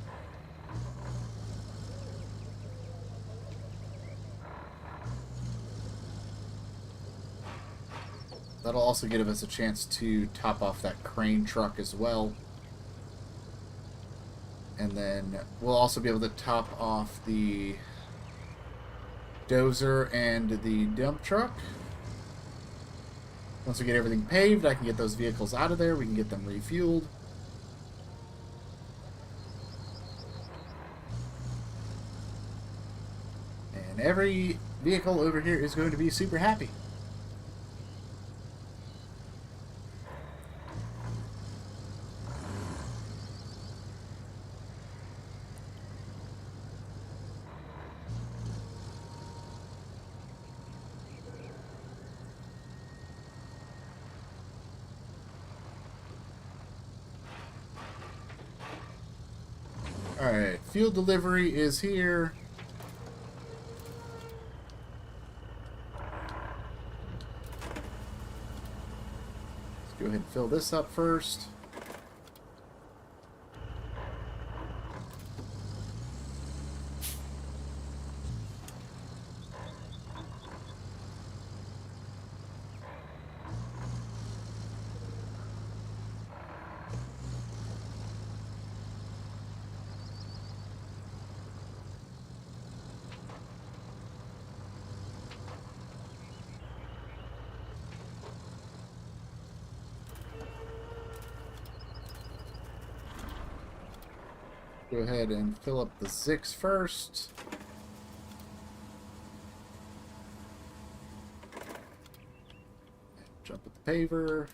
That'll also give us a chance to top off that crane truck as well. And then we'll also be able to top off the dozer and the dump truck. Once we get everything paved, I can get those vehicles out of there. We can get them refueled. And every vehicle over here is going to be super happy. Alright, fuel delivery is here. Let's go ahead and fill this up first. Go ahead and fill up the Zix first. Jump at the paver.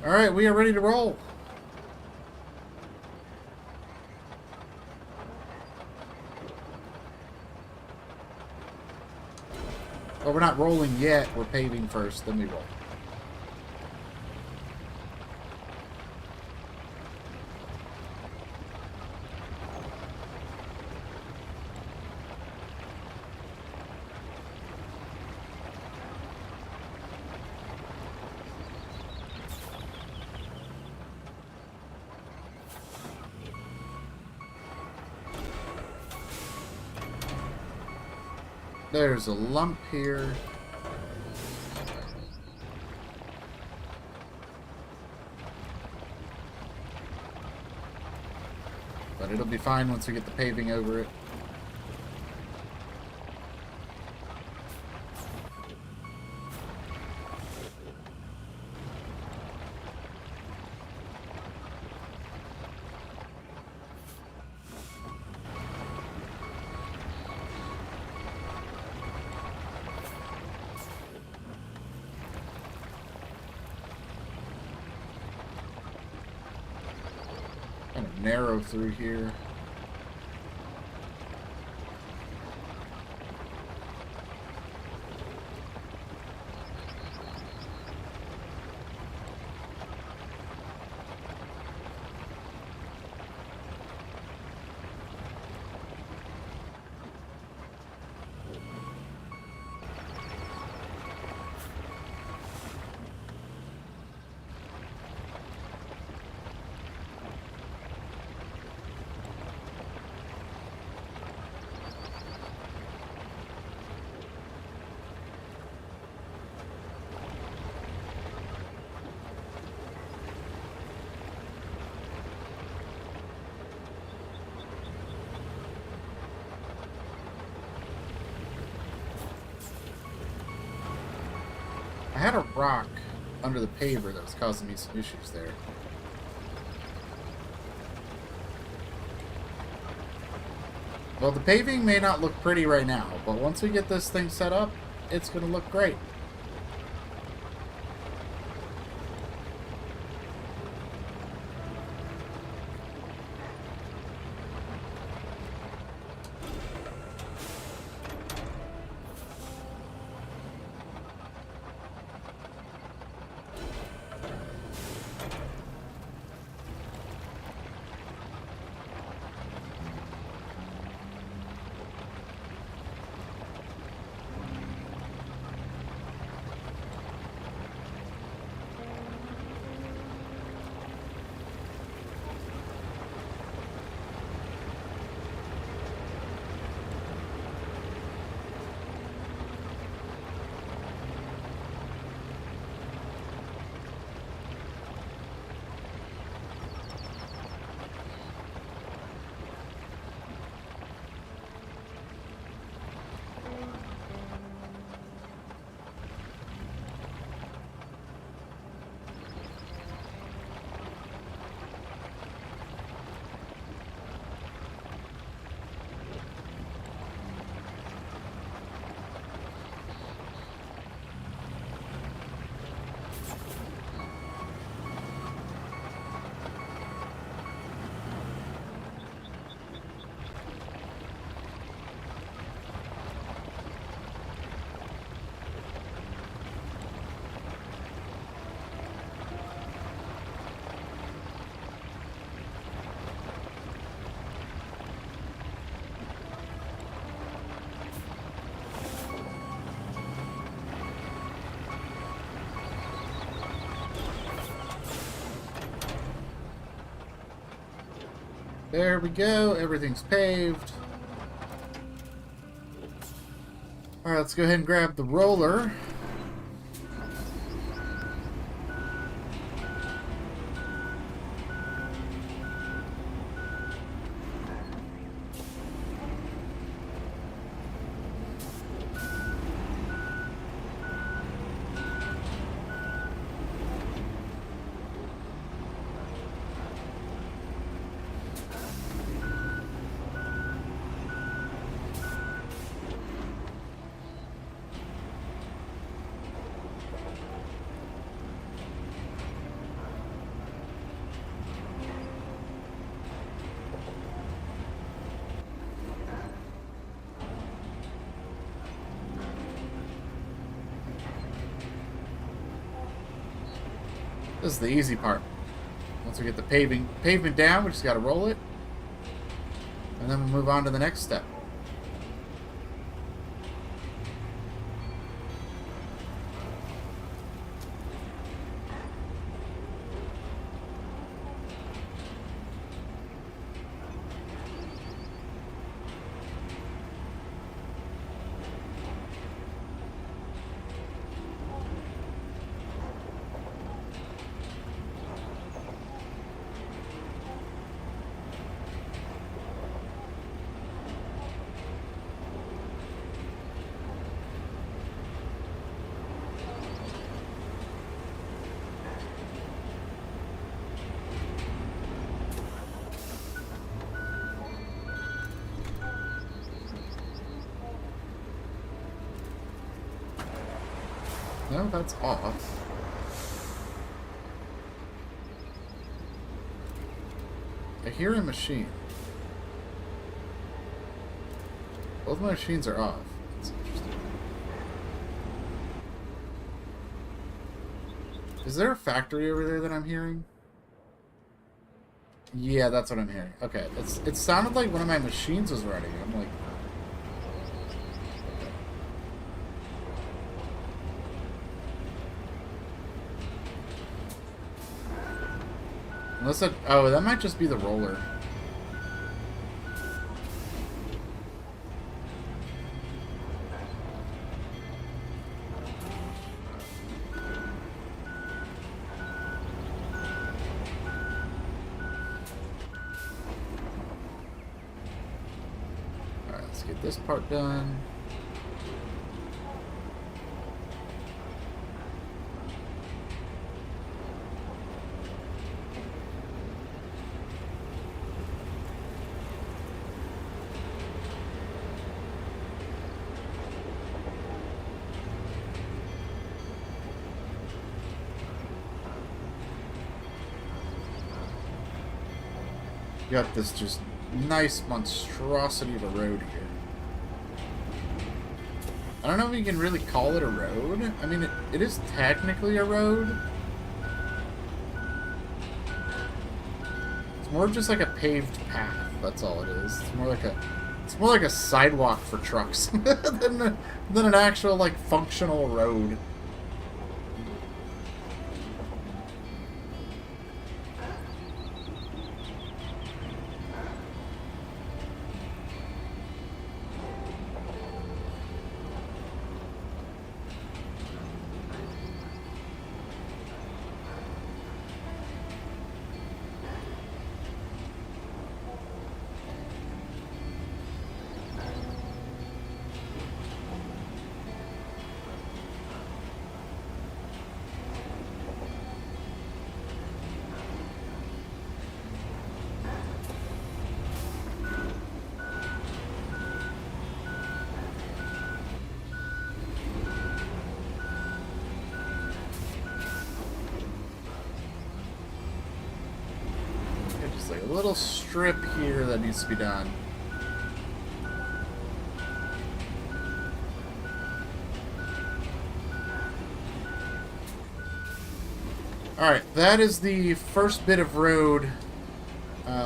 Alright, we are ready to roll. Well, we're not rolling yet. We're paving first, then we roll. There's a lump here. But it'll be fine once we get the paving over it. Kind of narrow through here. I had a rock under the paver that was causing me some issues there. Well, the paving may not look pretty right now, but once we get this thing set up, it's going to look great. There we go. Everything's paved. Alright, let's go ahead and grab the roller. This is the easy part. Once we get the pavement down, we just got to roll it. And then we'll move on to the next step. No, that's off. I hear a machine. Both my machines are off. That's interesting. Is there a factory over there that I'm hearing? Yeah, that's what I'm hearing. Okay, it sounded like one of my machines was running. I'm like... Unless it... Oh, that might just be the roller. Alright, let's get this part done. Got this just nice monstrosity of a road here. I don't know if you can really call it a road. I mean, it is technically a road. It's more of just like a paved path. That's all it is. It's more like a sidewalk for trucks than an actual like functional road. Like a little strip here that needs to be done. Alright, that is the first bit of road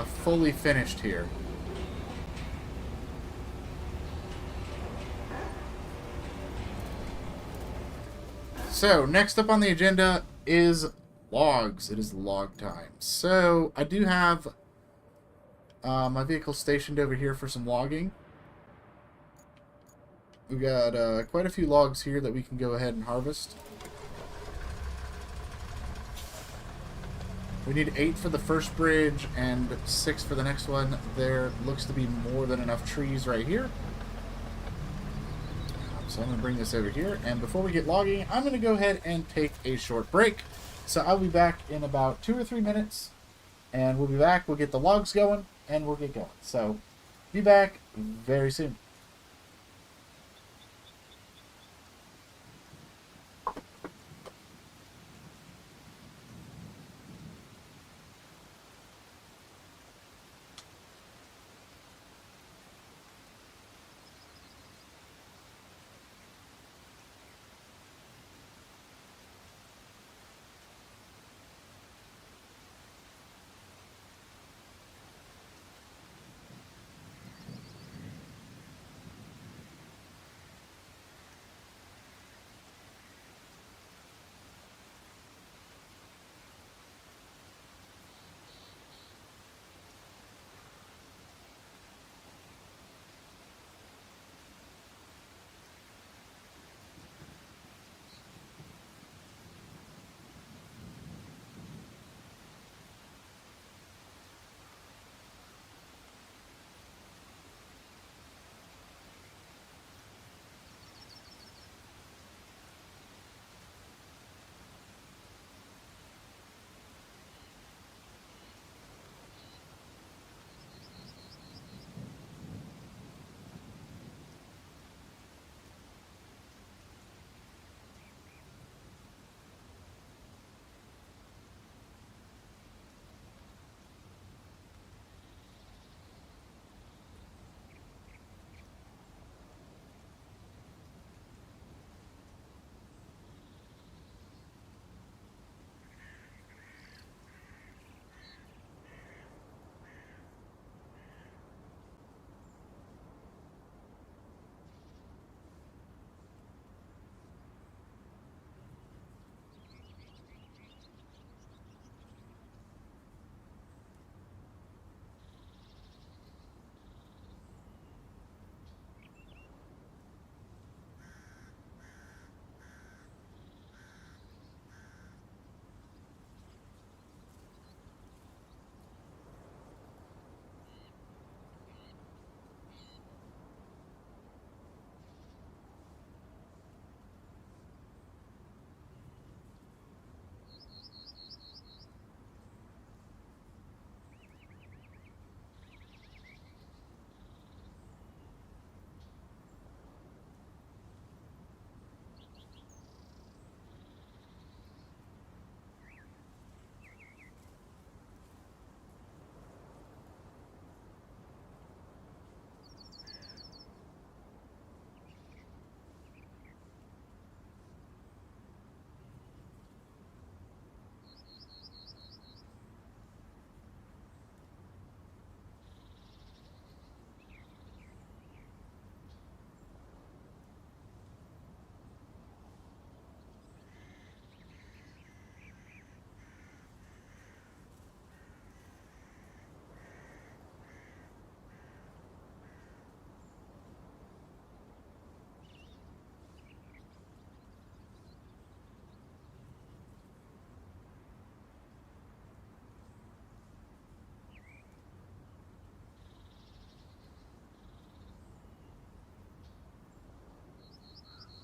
fully finished here. So, next up on the agenda is logs. It is log time. So, I do have My vehicle's stationed over here for some logging. We got quite a few logs here that we can go ahead and harvest. We need 8 for the first bridge and 6 for the next one. There looks to be more than enough trees right here. So I'm going to bring this over here. And before we get logging, I'm going to go ahead and take a short break. So I'll be back in about 2 or 3 minutes. And we'll be back. We'll get the logs going and we'll get going. So be back very soon.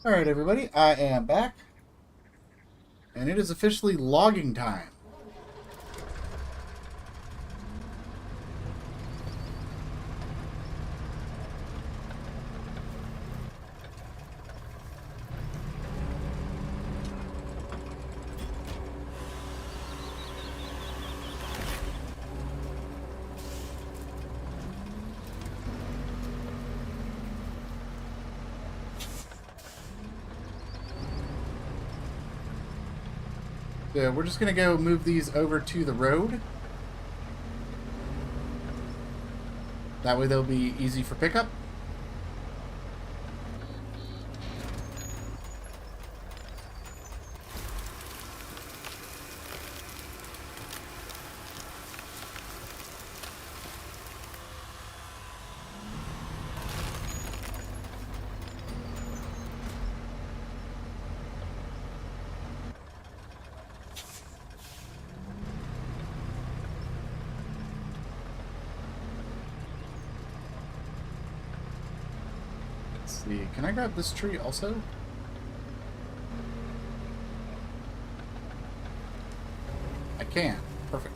Alright, everybody, I am back. And it is officially logging time. So we're just going to go move these over to the road. That way they'll be easy for pickup. see. Can I grab this tree also? I can. Perfect.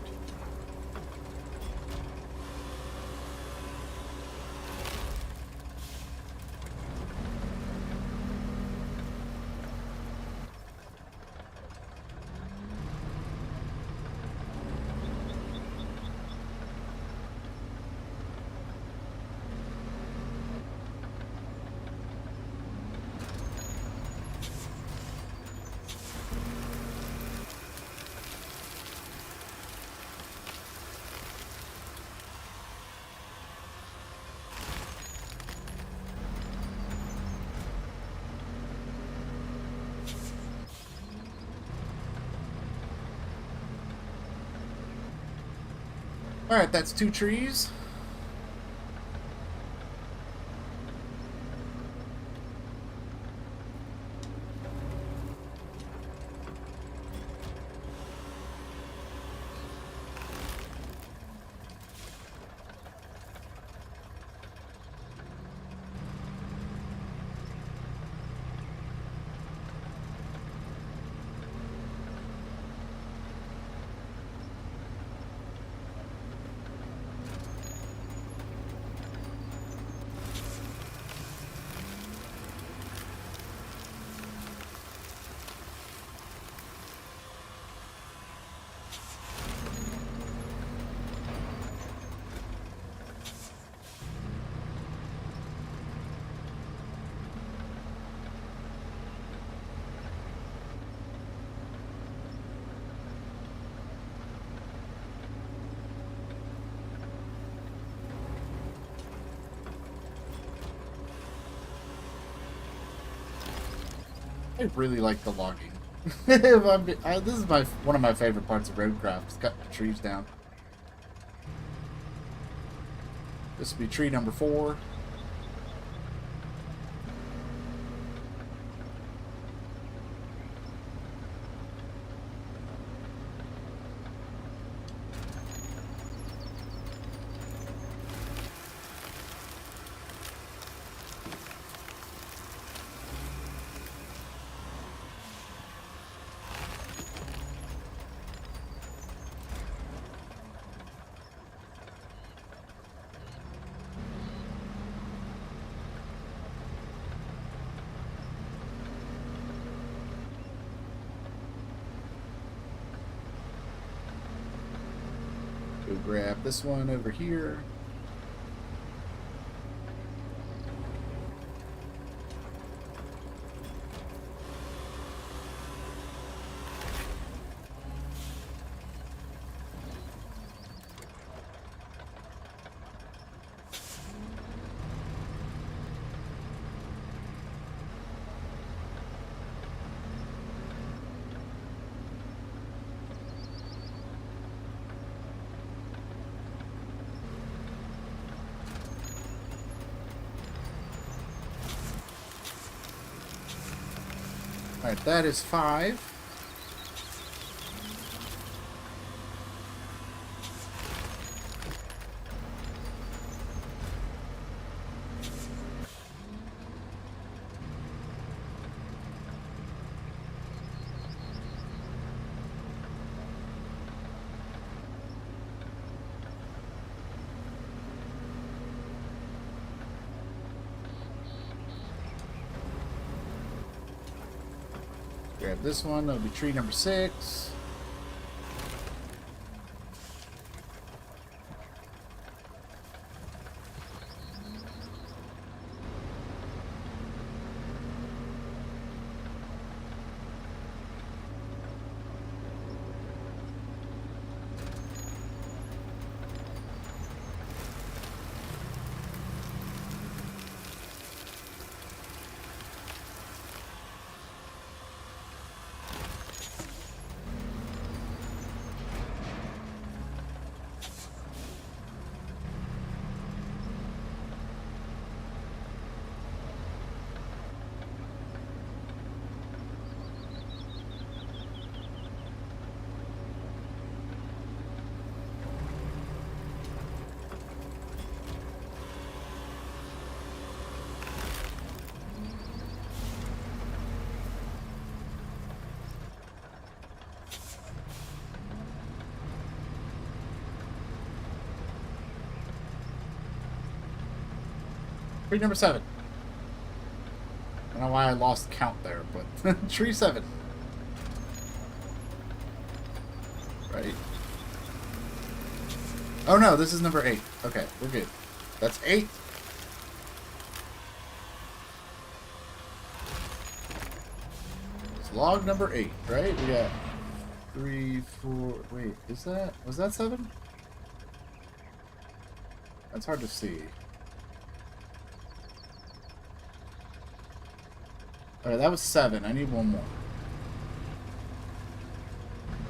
Alright, that's 2 trees. I really like the logging. This is one of my favorite parts of Roadcraft. It's cutting the trees down. This will be tree number 4. Go grab this one over here. Alright, that is 5. Grab this one, that'll be tree number 6. Tree number 7. I don't know why I lost count there, but tree 7. Right. Oh no, this is number 8. Okay, we're good. That's 8. It's log number 8, right? We got 3, 4. Wait, was that 7? That's hard to see. Alright, that was 7. I need one more.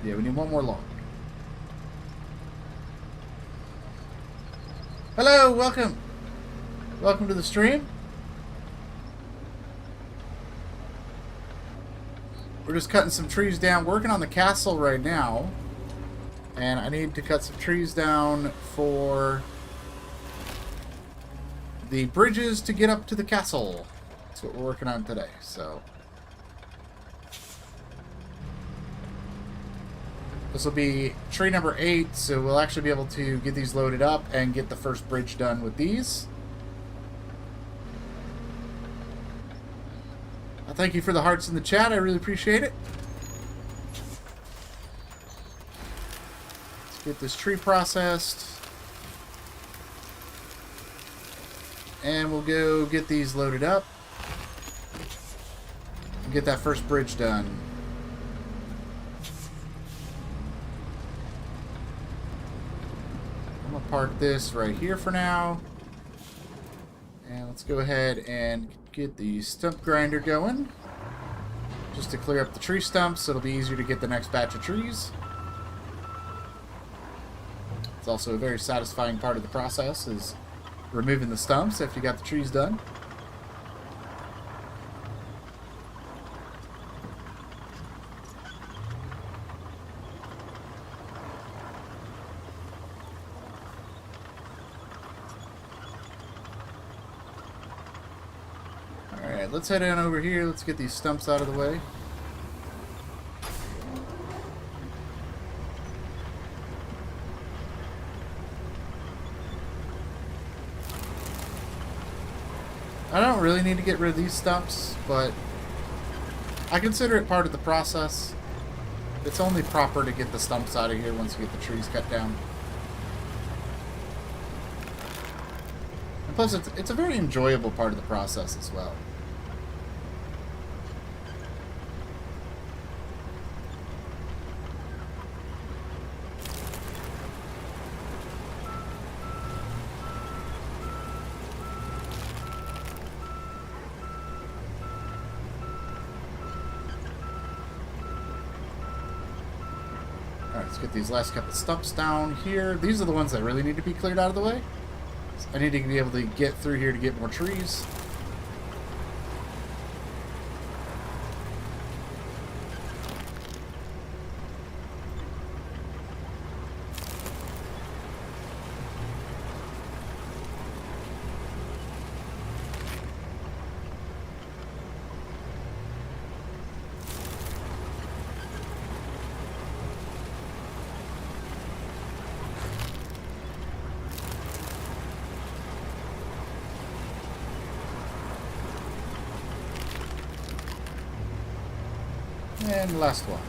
Yeah, we need one more log. Hello, welcome. Welcome to the stream. We're just cutting some trees down, working on the castle right now. And I need to cut some trees down for the bridges to get up to the castle. That's what we're working on today, so. This will be tree number 8, so we'll actually be able to get these loaded up and get the first bridge done with these. Thank you for the hearts in the chat. I really appreciate it. Let's get this tree processed. And we'll go get these loaded up. And get that first bridge done. I'm going to park this right here for now. And let's go ahead and get the stump grinder going. Just to clear up the tree stumps, so it'll be easier to get the next batch of trees. It's also a very satisfying part of the process, is removing the stumps after you got the trees done. Alright, let's head on over here. Let's get these stumps out of the way. I don't really need to get rid of these stumps, but I consider it part of the process. It's only proper to get the stumps out of here once we get the trees cut down. And plus, it's a very enjoyable part of the process as well. Let's get these last couple stumps down here. These are the ones that really need to be cleared out of the way. So I need to be able to get through here to get more trees. And the last one.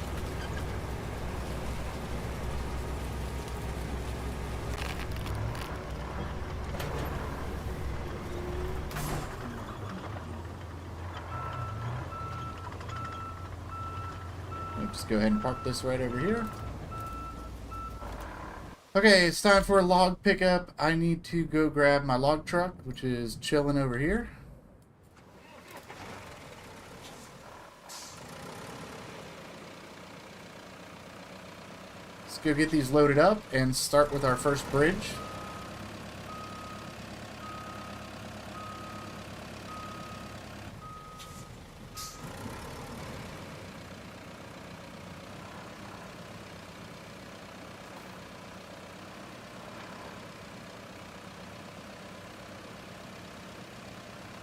We'll just go ahead and park this right over here. Okay, it's time for a log pickup. I need to go grab my log truck, which is chilling over here. Go get these loaded up and start with our first bridge.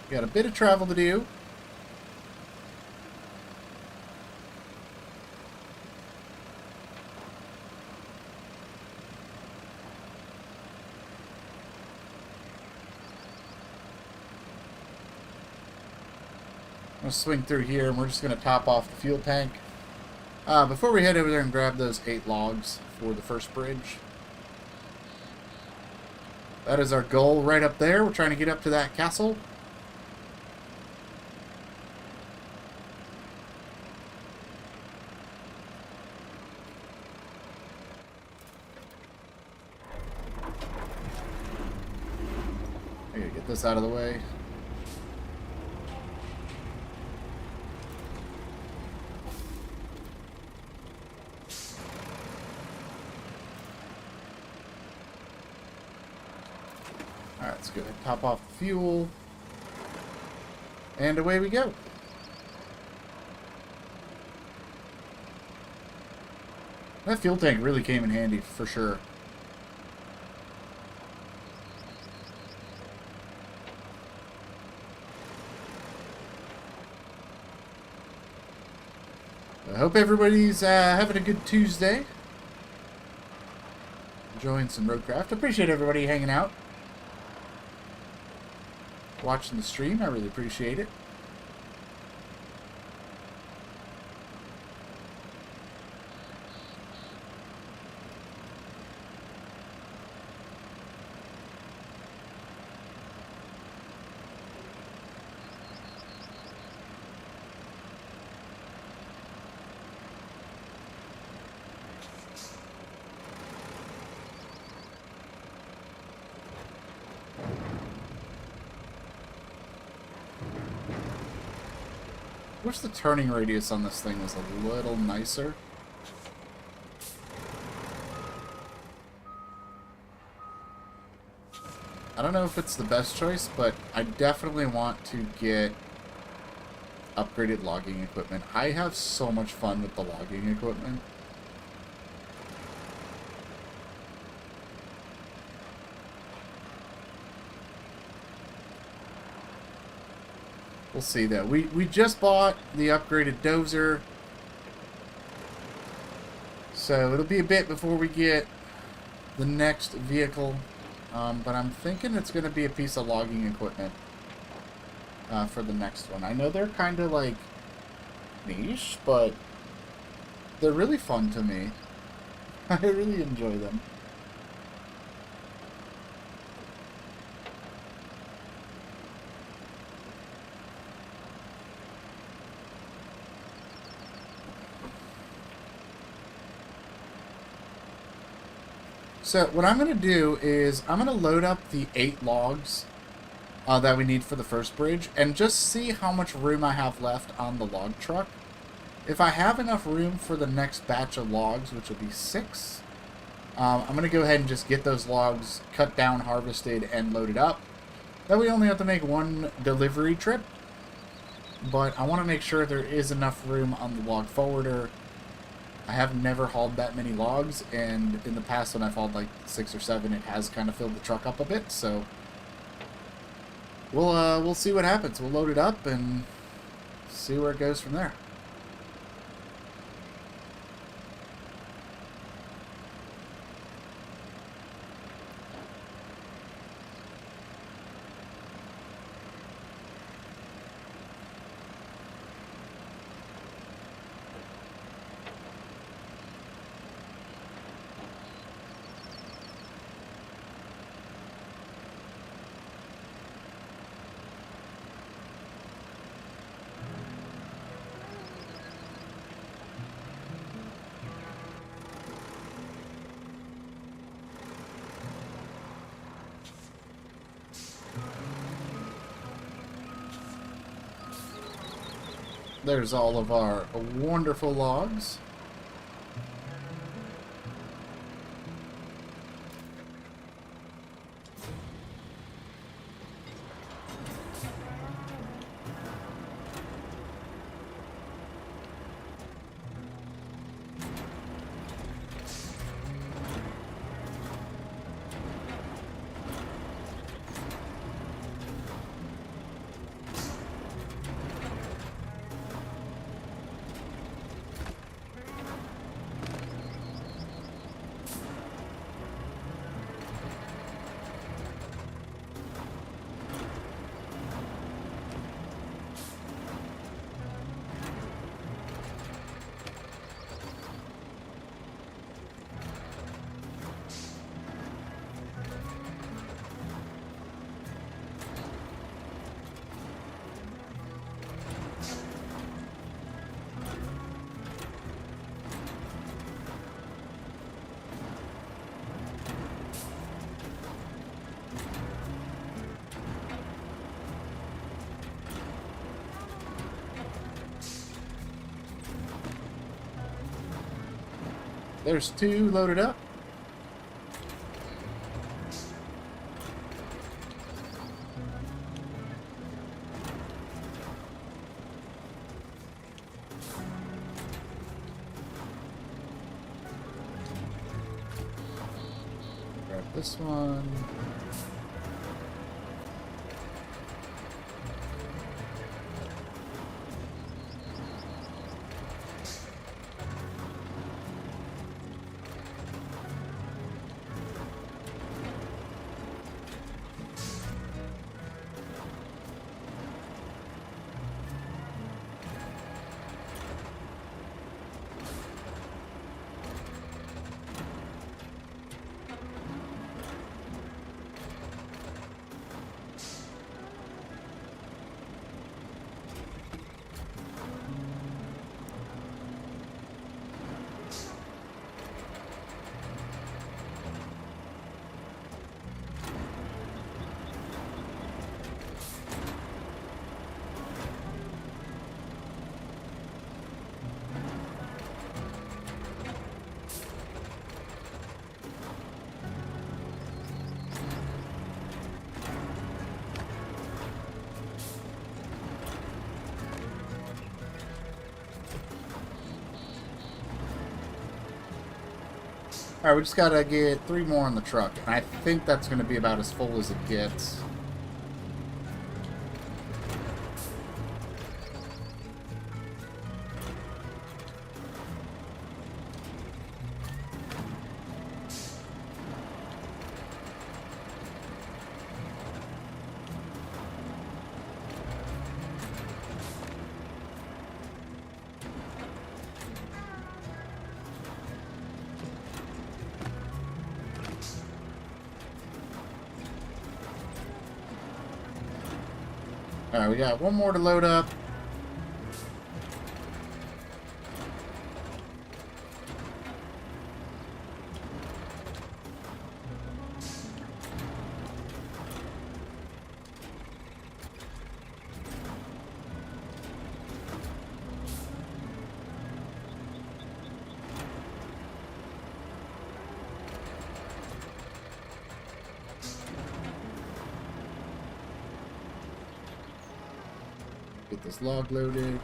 Got a bit of travel to do. gonna swing through here, and we're just gonna top off the fuel tank. Before we head over there and grab those 8 logs for the first bridge. That is our goal right up there. We're trying to get up to that castle. I gotta get this out of the way. Alright, let's go ahead and top off the fuel. And away we go. That fuel tank really came in handy, for sure. I hope everybody's having a good Tuesday. Enjoying some Roadcraft. Appreciate everybody hanging out. Watching the stream. I really appreciate it. Wish the turning radius on this thing was a little nicer. I don't know if it's the best choice, but I definitely want to get upgraded logging equipment. I have so much fun with the logging equipment. We'll see though. We just bought the upgraded dozer, so it'll be a bit before we get the next vehicle, but I'm thinking it's going to be a piece of logging equipment for the next one. I know they're kind of like niche, but they're really fun to me. I really enjoy them. So what I'm going to do is I'm going to load up the 8 logs that we need for the first bridge and just see how much room I have left on the log truck. If I have enough room for the next batch of logs, which will be 6, I'm going to go ahead and just get those logs cut down, harvested, and loaded up. That we only have to make 1 delivery trip, but I want to make sure there is enough room on the log forwarder. I have never hauled that many logs, and in the past when I've hauled like 6 or 7, it has kind of filled the truck up a bit, so we'll see what happens. We'll load it up and see where it goes from there. There's all of our wonderful logs. There's 2 loaded up. Grab this one. Alright, we just gotta get 3 more on the truck. And I think that's gonna be about as full as it gets. Alright, we got 1 more to load up. Get this log loaded.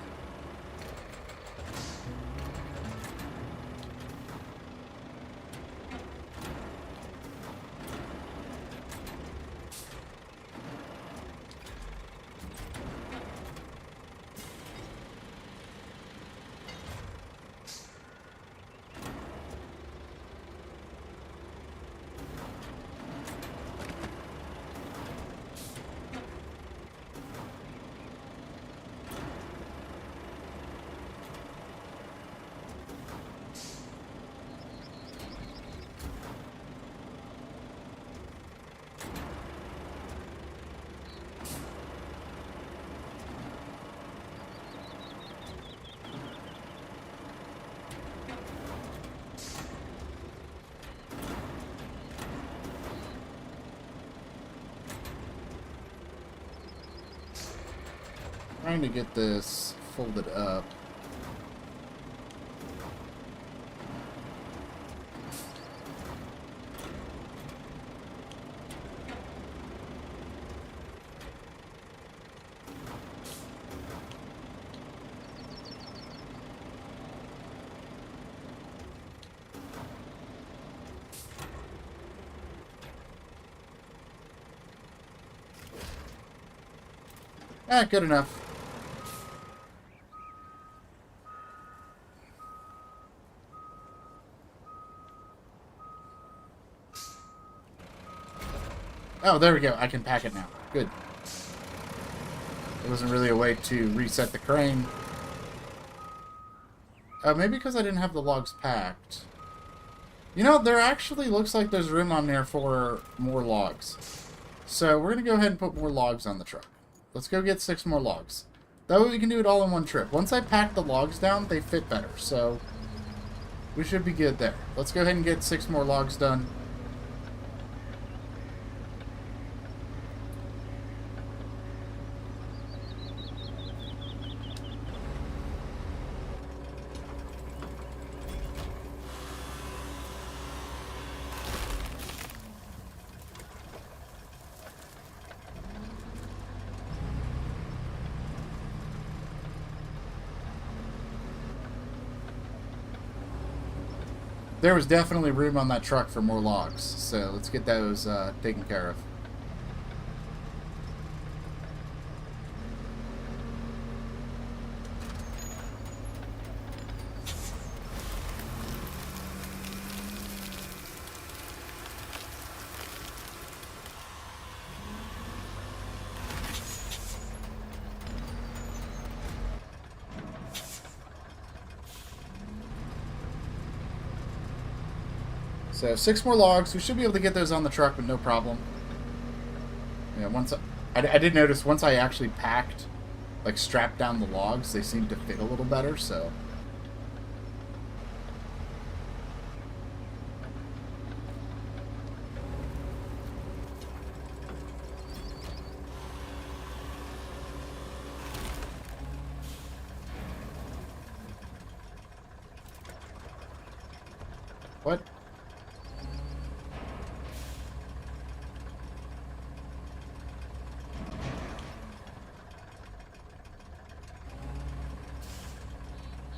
Trying to get this folded up. Ah, good enough. Oh, there we go. I can pack it now. Good. There wasn't really a way to reset the crane. Maybe because I didn't have the logs packed. You know, there actually looks like there's room on there for more logs. So we're going to go ahead and put more logs on the truck. Let's go get 6 more logs. That way we can do it all in one trip. Once I pack the logs down, they fit better. So we should be good there. Let's go ahead and get 6 more logs done. there was definitely room on that truck for more logs. So let's get those taken care of. So 6 more logs. We should be able to get those on the truck with no problem. Yeah, I did notice once I actually packed, like strapped down the logs, they seemed to fit a little better. So. What?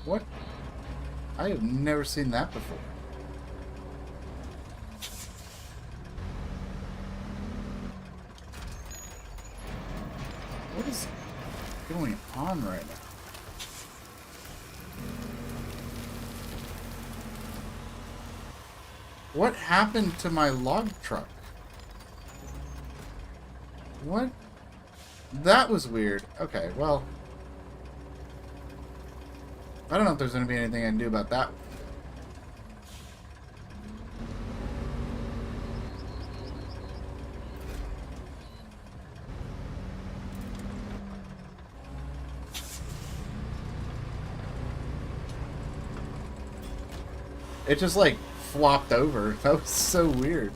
What? I have never seen that before. What is going on right now? What happened to my log truck? What? That was weird. Okay, well. I don't know if there's going to be anything I can do about that. It just like flopped over. That was so weird.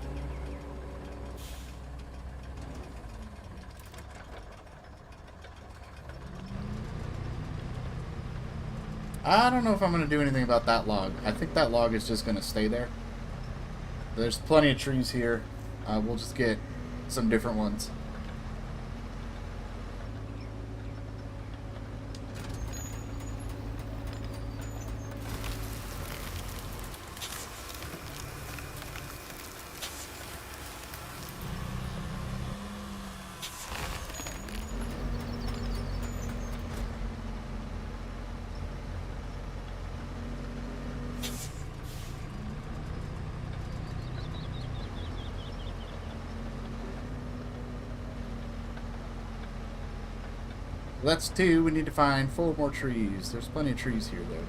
I don't know if I'm going to do anything about that log. I think that log is just going to stay there. There's plenty of trees here. We'll just get some different ones. That's 2. We need to find 4 more trees. There's plenty of trees here, though.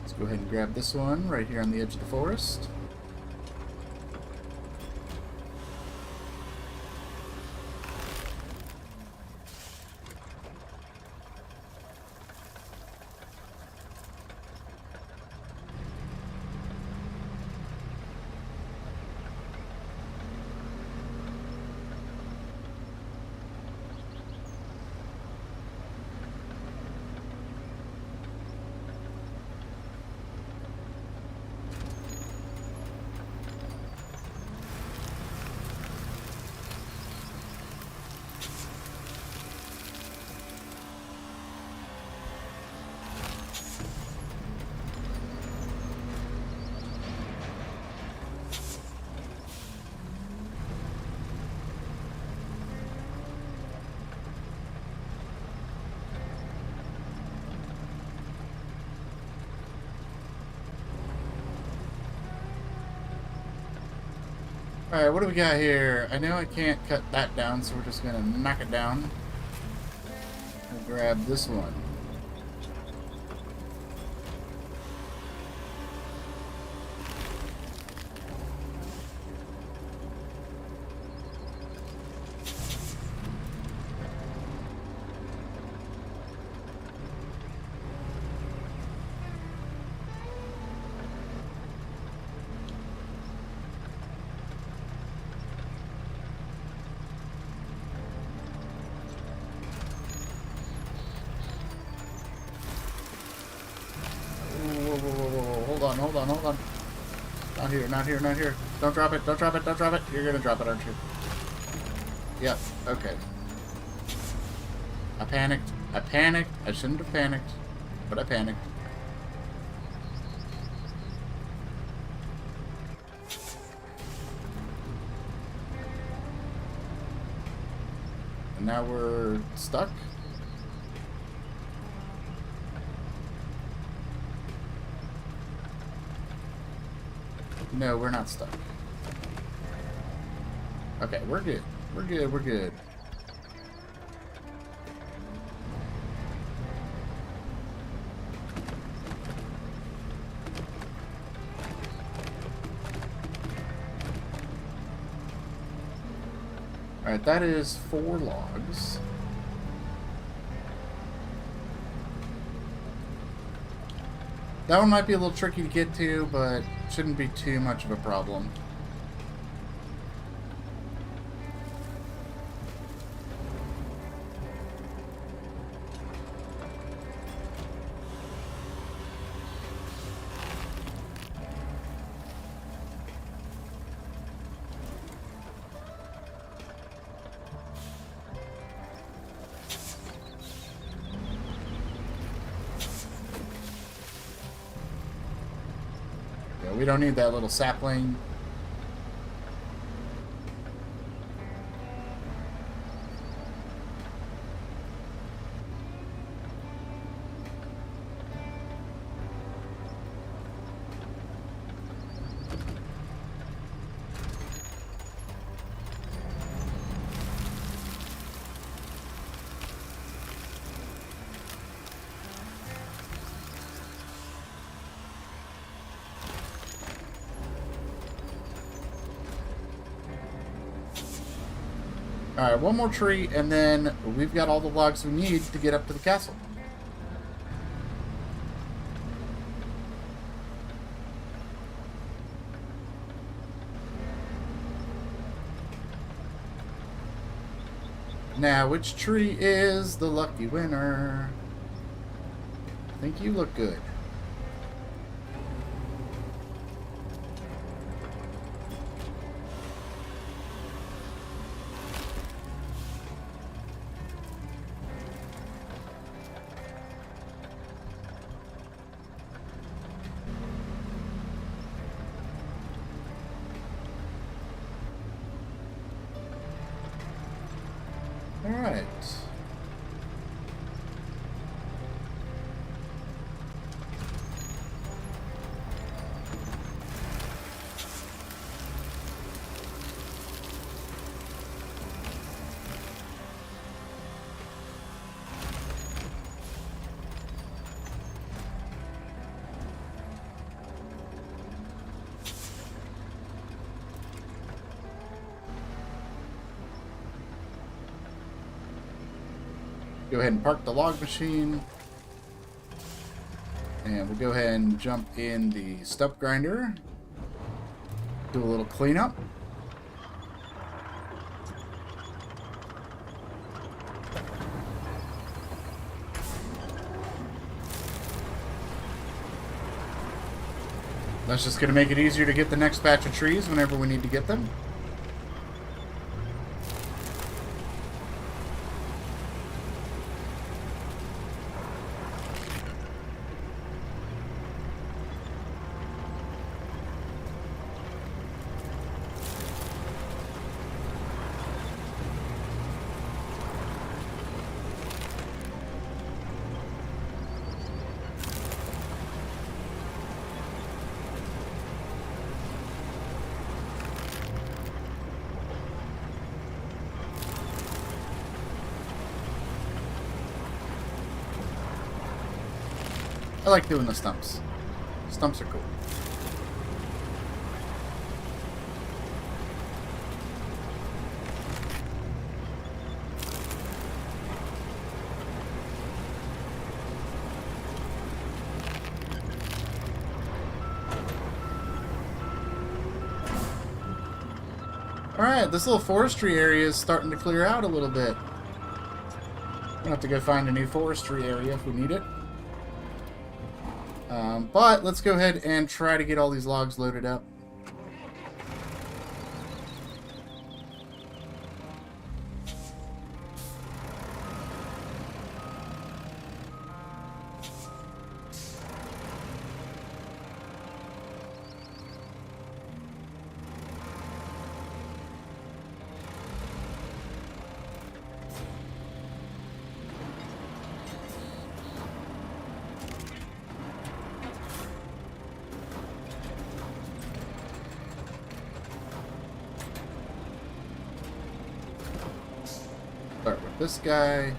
Let's go ahead and grab this one right here on the edge of the forest. Alright, what do we got here? I know I can't cut that down, so we're just going to knock it down. I'll grab this one. Hold on. Not here, not here, not here. Don't drop it, don't drop it, don't drop it. You're gonna drop it, aren't you? Yep, okay. I panicked. I shouldn't have panicked, but I panicked. now we're stuck. No, we're not stuck. Okay, we're good. We're good, we're good. Alright, that is 4 logs. That one might be a little tricky to get to, but shouldn't be too much of a problem. We don't need that little sapling. Alright, one more tree, and then we've got all the logs we need to get up to the castle. Now, which tree is the lucky winner? I think you look good. All right. Go ahead and park the log machine. And we'll go ahead and jump in the stump grinder. Do a little cleanup. That's just going to make it easier to get the next batch of trees whenever we need to get them. I like doing the stumps. Stumps are cool. Alright, this little forestry area is starting to clear out a little bit. We'll have to go find a new forestry area if we need it. But let's go ahead and try to get all these logs loaded up. this guy.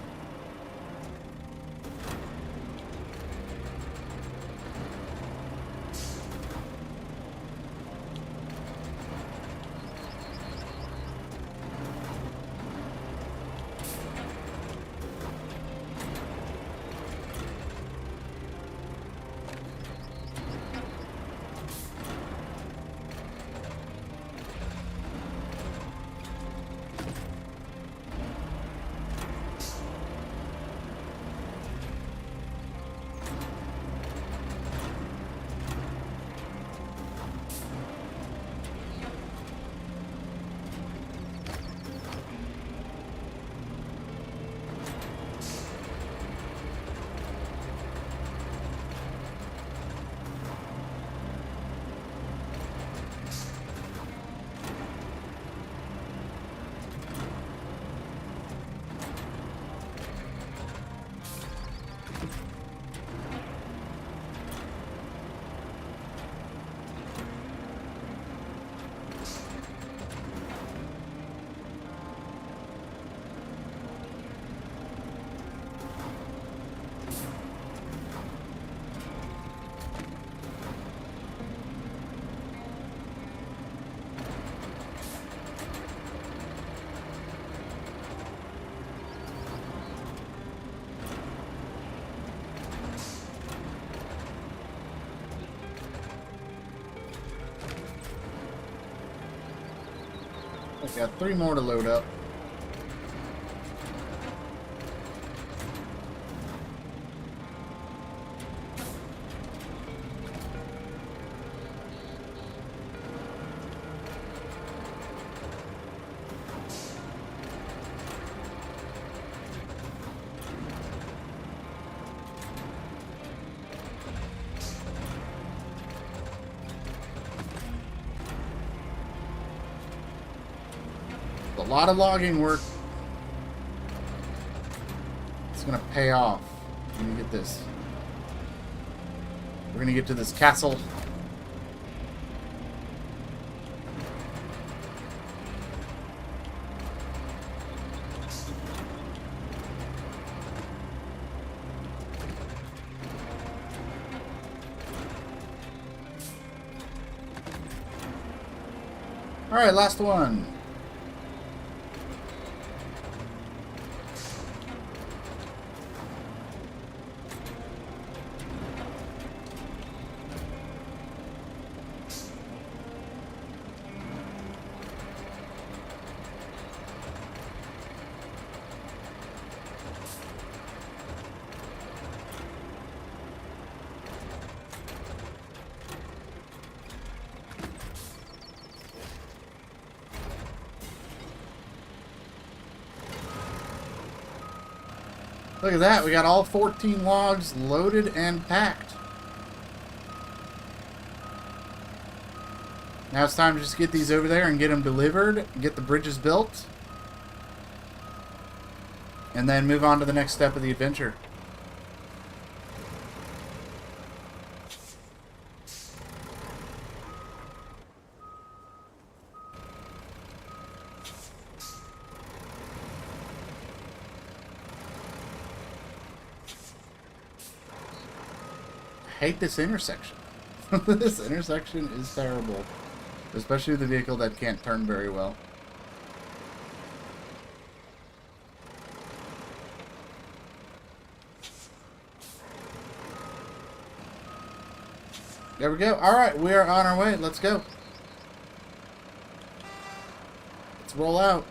I've got 3 more to load up. A lot of logging work. It's gonna pay off. We're gonna get this. We're gonna get to this castle. All right, last one. Look at that, we got all 14 logs loaded and packed. Now it's time to just get these over there and get them delivered, get the bridges built, and then move on to the next step of the adventure. I hate this intersection. This intersection is terrible. Especially with a vehicle that can't turn very well. There we go. Alright, we are on our way. Let's go. Let's roll out.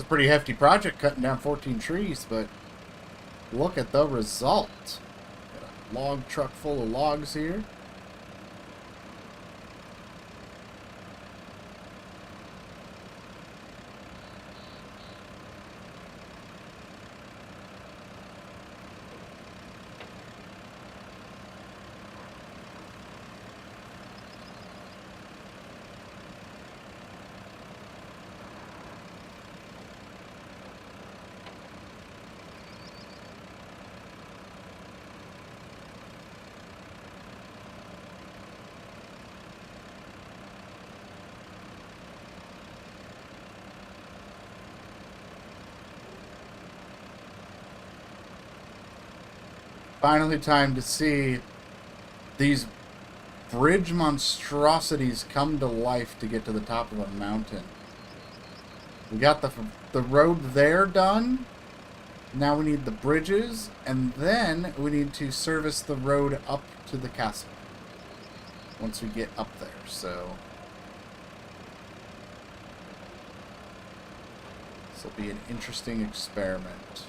a pretty hefty project, cutting down 14 trees, but look at the result. Got a log truck full of logs here. Finally time to see these bridge monstrosities come to life to get to the top of a mountain. We got the road there done. Now we need the bridges, and then we need to service the road up to the castle once we get up there. So this will be an interesting experiment.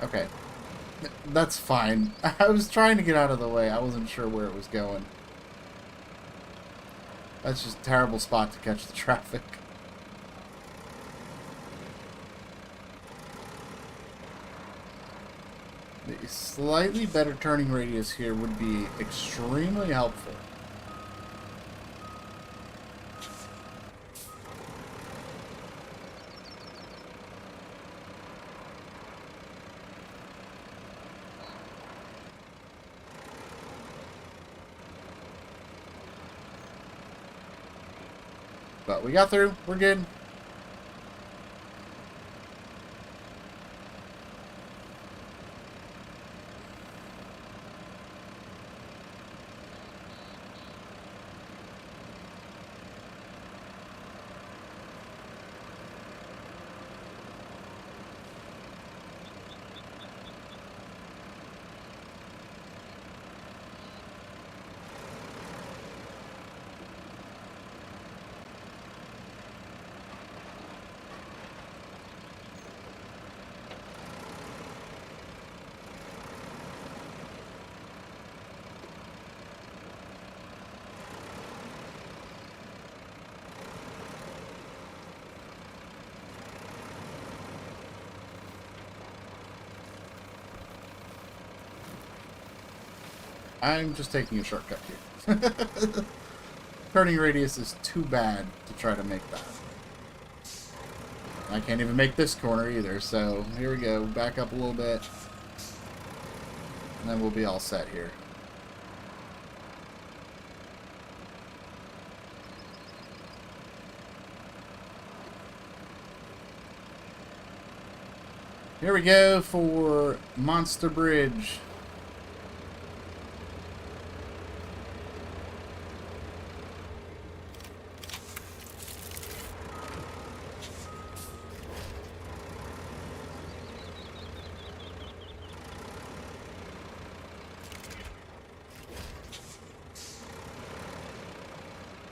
Okay, that's fine. I was trying to get out of the way. I wasn't sure where it was going. That's just a terrible spot to catch the traffic. The slightly better turning radius here would be extremely helpful. But we got through. We're good. I'm just taking a shortcut here. Turning radius is too bad to try to make that. I can't even make this corner either, so here we go. Back up a little bit. And then we'll be all set here. Here we go for Monster Bridge.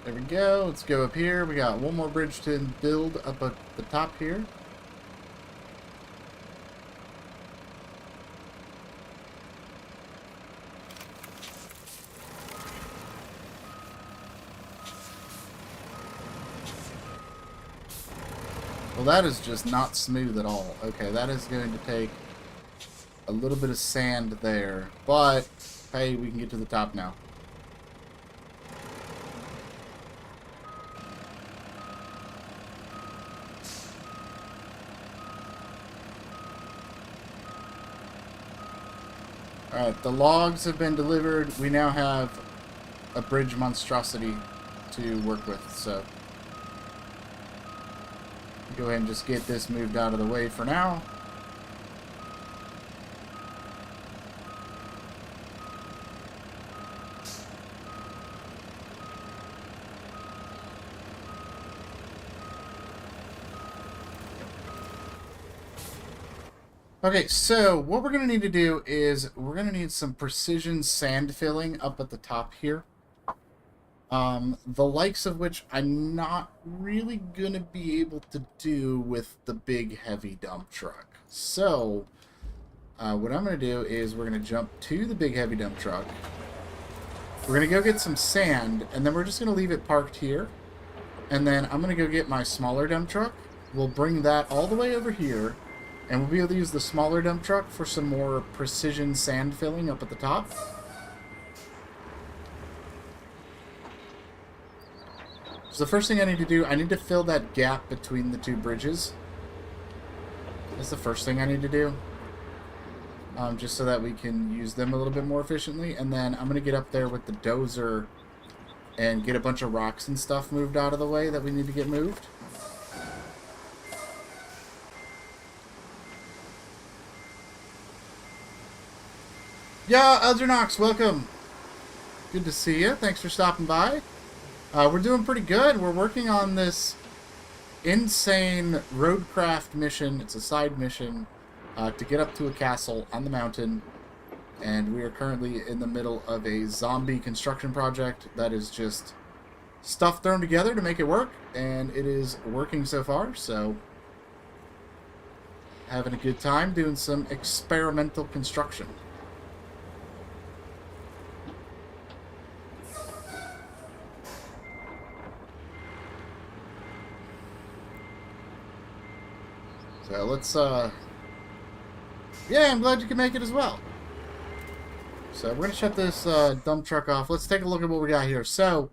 There we go. Let's go up here. We got one more bridge to build up at the top here. Well, that is just not smooth at all. Okay, that is going to take a little bit of sand there. But, hey, we can get to the top now. Alright, the logs have been delivered. We now have a bridge monstrosity to work with, so go ahead and just get this moved out of the way for now. Okay, so what we're going to need to do is we're going to need some precision sand filling up at the top here. The likes of which I'm not really going to be able to do with the big heavy dump truck. So, what I'm going to do is we're going to jump to the big heavy dump truck. We're going to go get some sand, and then we're just going to leave it parked here. And then I'm going to go get my smaller dump truck. We'll bring that all the way over here, and we'll be able to use the smaller dump truck for some more precision sand filling up at the top. So the first thing I need to do, I need to fill that gap between the two bridges. That's the first thing I need to do. Just so that we can use them a little bit more efficiently. And then I'm going to get up there with the dozer and get a bunch of rocks and stuff moved out of the way that we need to get moved. Yeah, Eldernox, welcome. Good to see you. Thanks for stopping by. We're doing pretty good. We're working on this insane Roadcraft mission. It's a side mission to get up to a castle on the mountain. And we are currently in the middle of a zombie construction project that is just stuff thrown together to make it work. And it is working so far, so having a good time doing some experimental construction. So let's, yeah, I'm glad you can make it as well. So we're going to shut this dump truck off. Let's take a look at what we got here. So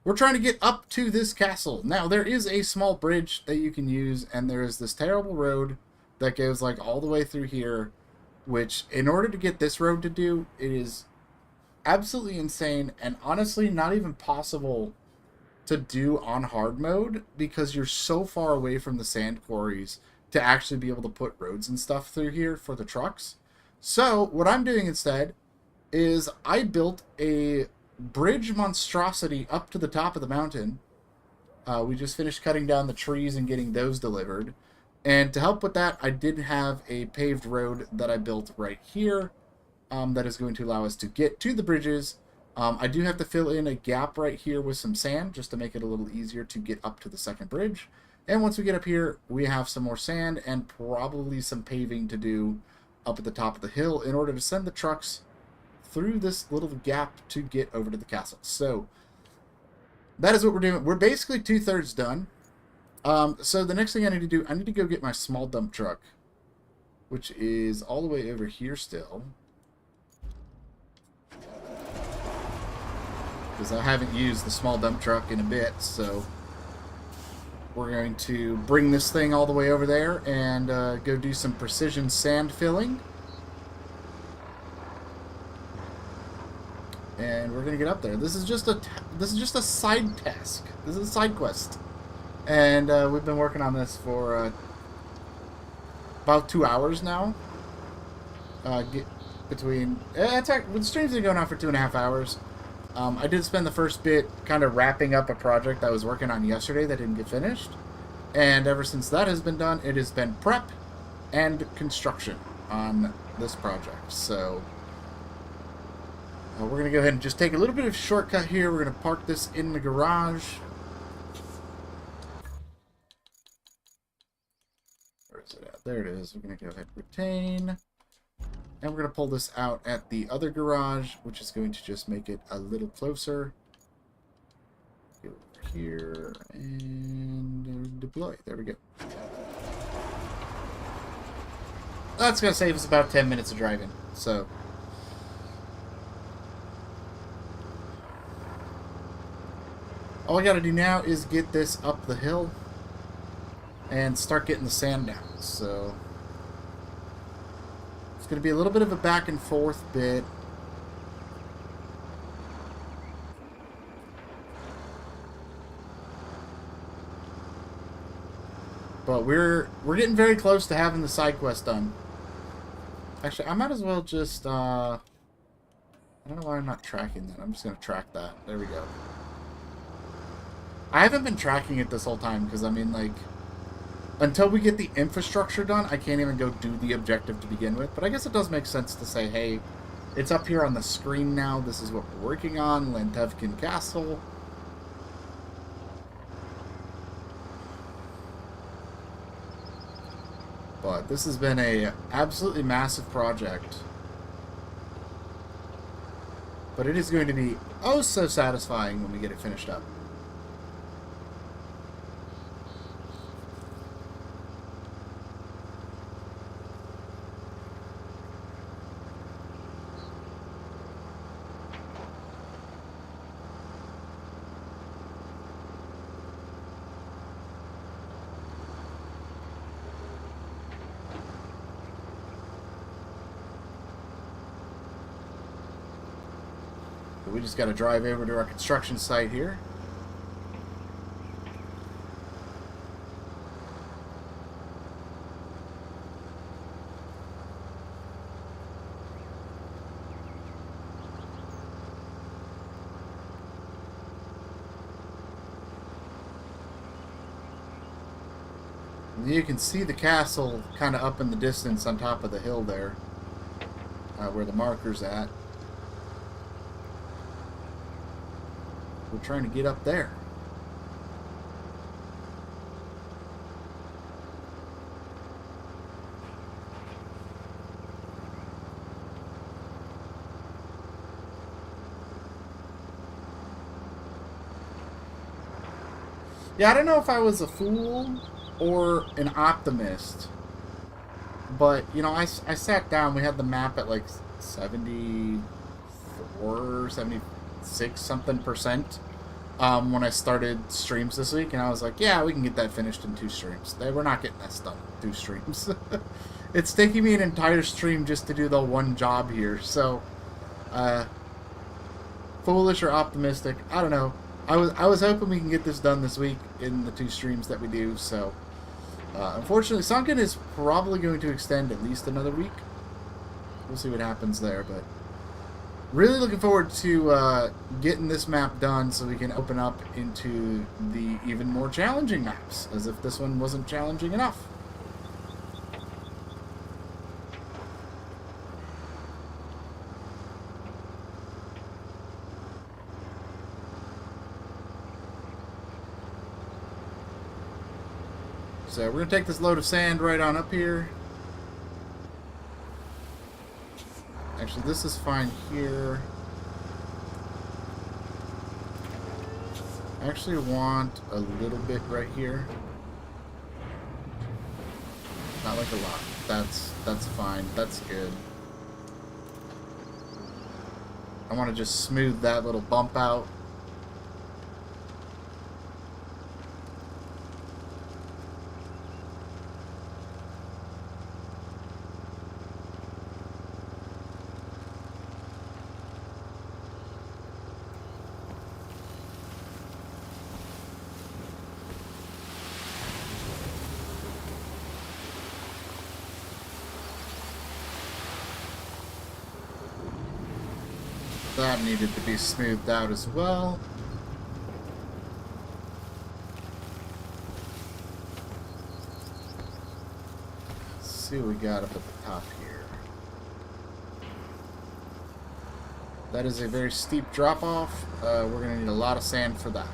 we're trying to get up to this castle. Now, there is a small bridge that you can use, and there is this terrible road that goes like all the way through here, which in order to get this road to do, it is absolutely insane and honestly not even possible to do on hard mode because you're so far away from the sand quarries to actually be able to put roads and stuff through here for the trucks. So what I'm doing instead is I built a bridge monstrosity up to the top of the mountain. We just finished cutting down the trees and getting those delivered. And to help with that, I did have a paved road that I built right here that is going to allow us to get to the bridges. I do have to fill in a gap right here with some sand just to make it a little easier to get up to the second bridge. And once we get up here, we have some more sand and probably some paving to do up at the top of the hill in order to send the trucks through this little gap to get over to the castle. So that is what we're doing. We're basically 2/3 done. So the next thing I need to do, I need to go get my small dump truck, which is all the way over here still. Because I haven't used the small dump truck in a bit, so we're going to bring this thing all the way over there and go do some precision sand filling. And we're gonna get up there. This is just a side task. This is a side quest, and we've been working on this for about 2 hours now. The stream's been going on for 2.5 hours. I did spend the first bit kind of wrapping up a project I was working on yesterday that didn't get finished. And ever since that has been done, it has been prep and construction on this project. So we're going to go ahead and just take a little bit of a shortcut here. We're going to park this in the garage. Where is it at? There it is. We're going to go ahead and retain. And we're going to pull this out at the other garage, which is going to just make it a little closer. Go over here and deploy. There we go. That's going to save us about 10 minutes of driving. So all I got to do now is get this up the hill and start getting the sand down. So it's going to be a little bit of a back and forth bit. But we're getting very close to having the side quest done. Actually, I might as well just I don't know why I'm not tracking that. I'm just going to track that. There we go. I haven't been tracking it this whole time because I mean, like, until we get the infrastructure done, I can't even go do the objective to begin with. But I guess it does make sense to say, hey, it's up here on the screen now. This is what we're working on, Lantevkin Castle. But this has been a absolutely massive project. But it is going to be oh so satisfying when we get it finished up. We just got to drive over to our construction site here. And you can see the castle kind of up in the distance on top of the hill there, where the marker's at. We're trying to get up there. Yeah, I don't know if I was a fool or an optimist, but, you know, I sat down, we had the map at like 74, 76 something percent when I started streams this week, and I was like, yeah, we can get that finished in 2 streams. We're not getting that done in 2 streams. It's taking me an entire stream just to do the one job here, so foolish or optimistic, I don't know. I was hoping we can get this done this week in the 2 streams that we do, so unfortunately Sunken is probably going to extend at least another week. We'll see what happens there, but really looking forward to getting this map done so we can open up into the even more challenging maps, as if this one wasn't challenging enough. So we're going to take this load of sand right on up here. Actually, this is fine here. I actually want a little bit right here. Not like a lot. That's fine. That's good. I want to just smooth that little bump out. That needed to be smoothed out as well. Let's see what we got up at the top here. That is a very steep drop off. We're going to need a lot of sand for that.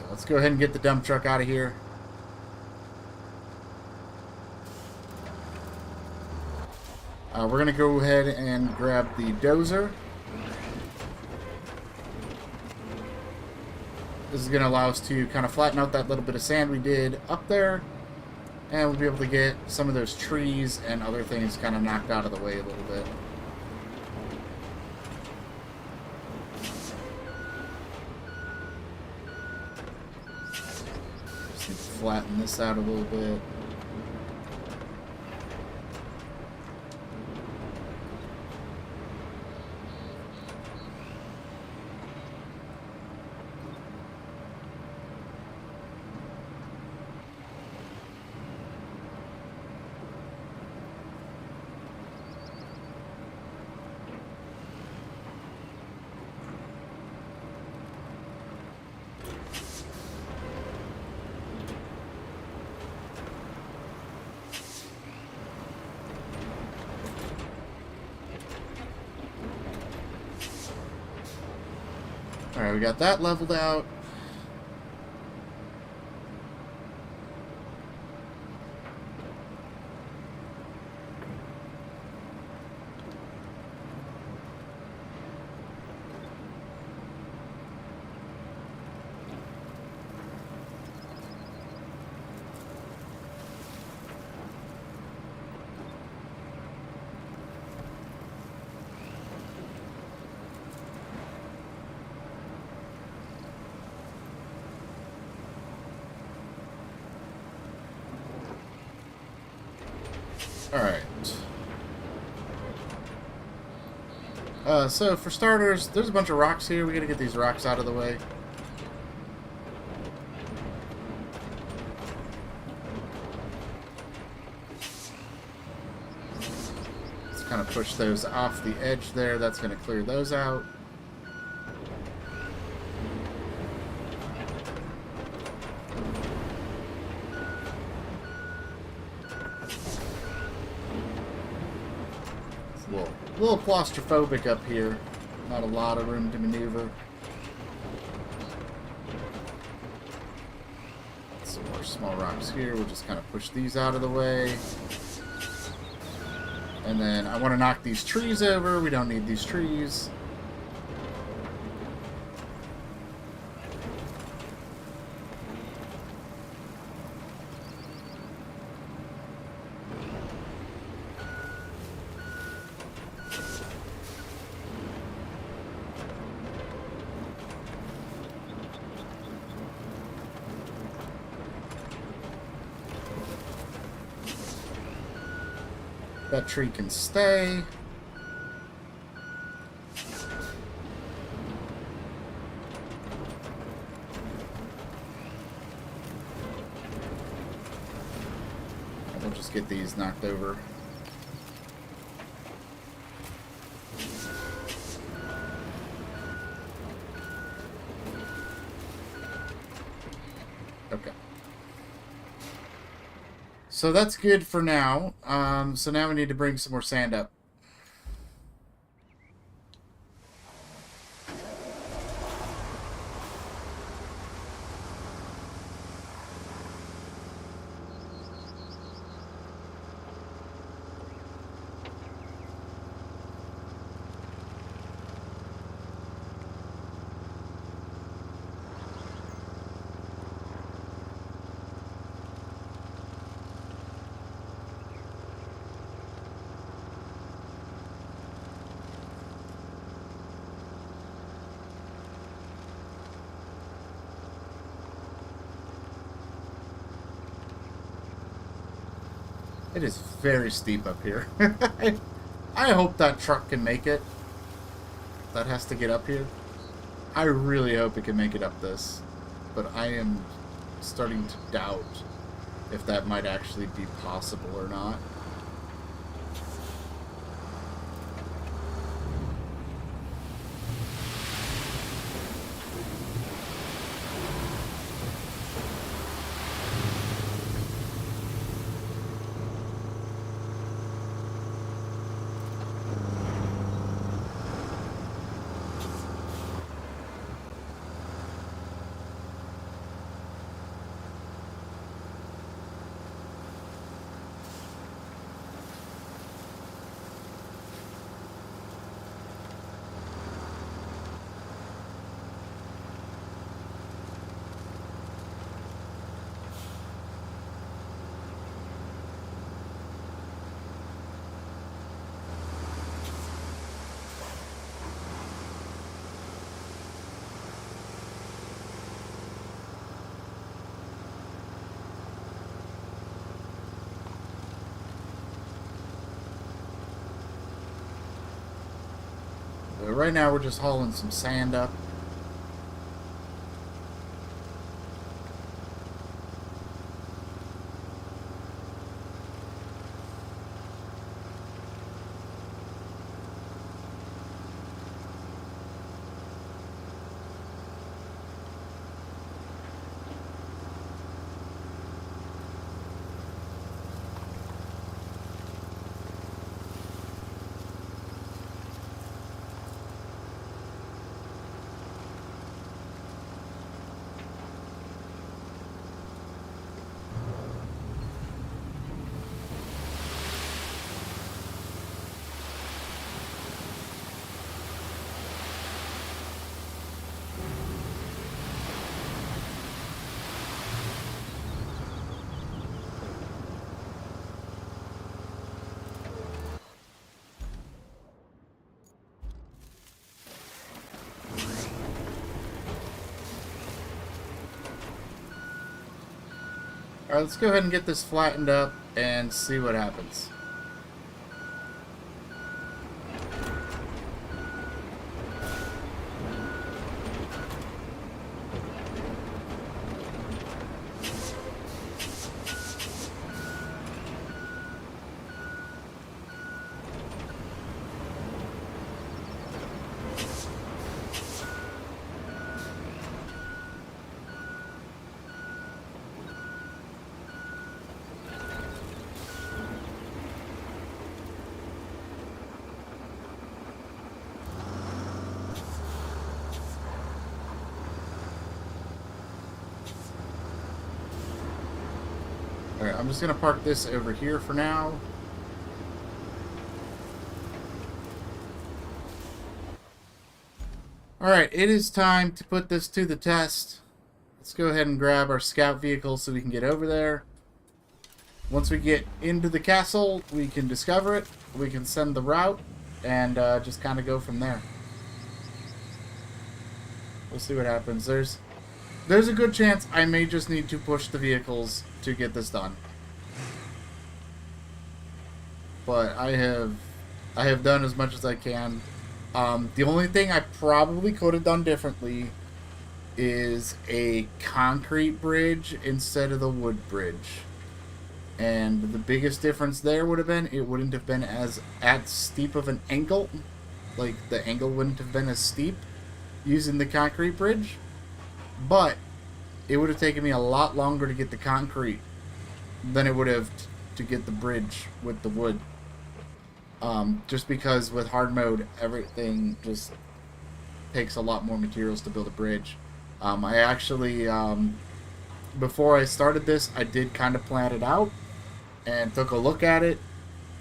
Let's go ahead and get the dump truck out of here. We're going to go ahead and grab the dozer. This is going to allow us to kind of flatten out that little bit of sand we did up there. And we'll be able to get some of those trees and other things kind of knocked out of the way a little bit. Flatten this out a little bit. Alright, we got that leveled out. Alright. So for starters, there's a bunch of rocks here. We gotta get these rocks out of the way. Let's kind of push those off the edge there. That's gonna clear those out. A little claustrophobic up here. Not a lot of room to maneuver. Some more small rocks here. We'll just kind of push these out of the way. And then I want to knock these trees over. We don't need these trees. That tree can stay. And we'll just get these knocked over. Okay. So that's good for now. So now we need to bring some more sand up. It is very steep up here. I hope that truck can make it. That has to get up here. I really hope it can make it up this. But I am starting to doubt if that might actually be possible or not. But right now we're just hauling some sand up. Alright, let's go ahead and get this flattened up and see what happens. Alright, I'm just going to park this over here for now. Alright, it is time to put this to the test. Let's go ahead and grab our scout vehicle so we can get over there. Once we get into the castle, we can discover it, we can send the route, and just kind of go from there. We'll see what happens. There's a good chance I may just need to push the vehicles to get this done. But I have done as much as I can. The only thing I probably could have done differently is a concrete bridge instead of the wood bridge. And the biggest difference there would have been, it wouldn't have been as steep of an angle. Like, the angle wouldn't have been as steep using the concrete bridge. But it would have taken me a lot longer to get the concrete than it would have to get the bridge with the wood. Just because with hard mode, everything just takes a lot more materials to build a bridge. I actually, before I started this, I did kind of plan it out and took a look at it,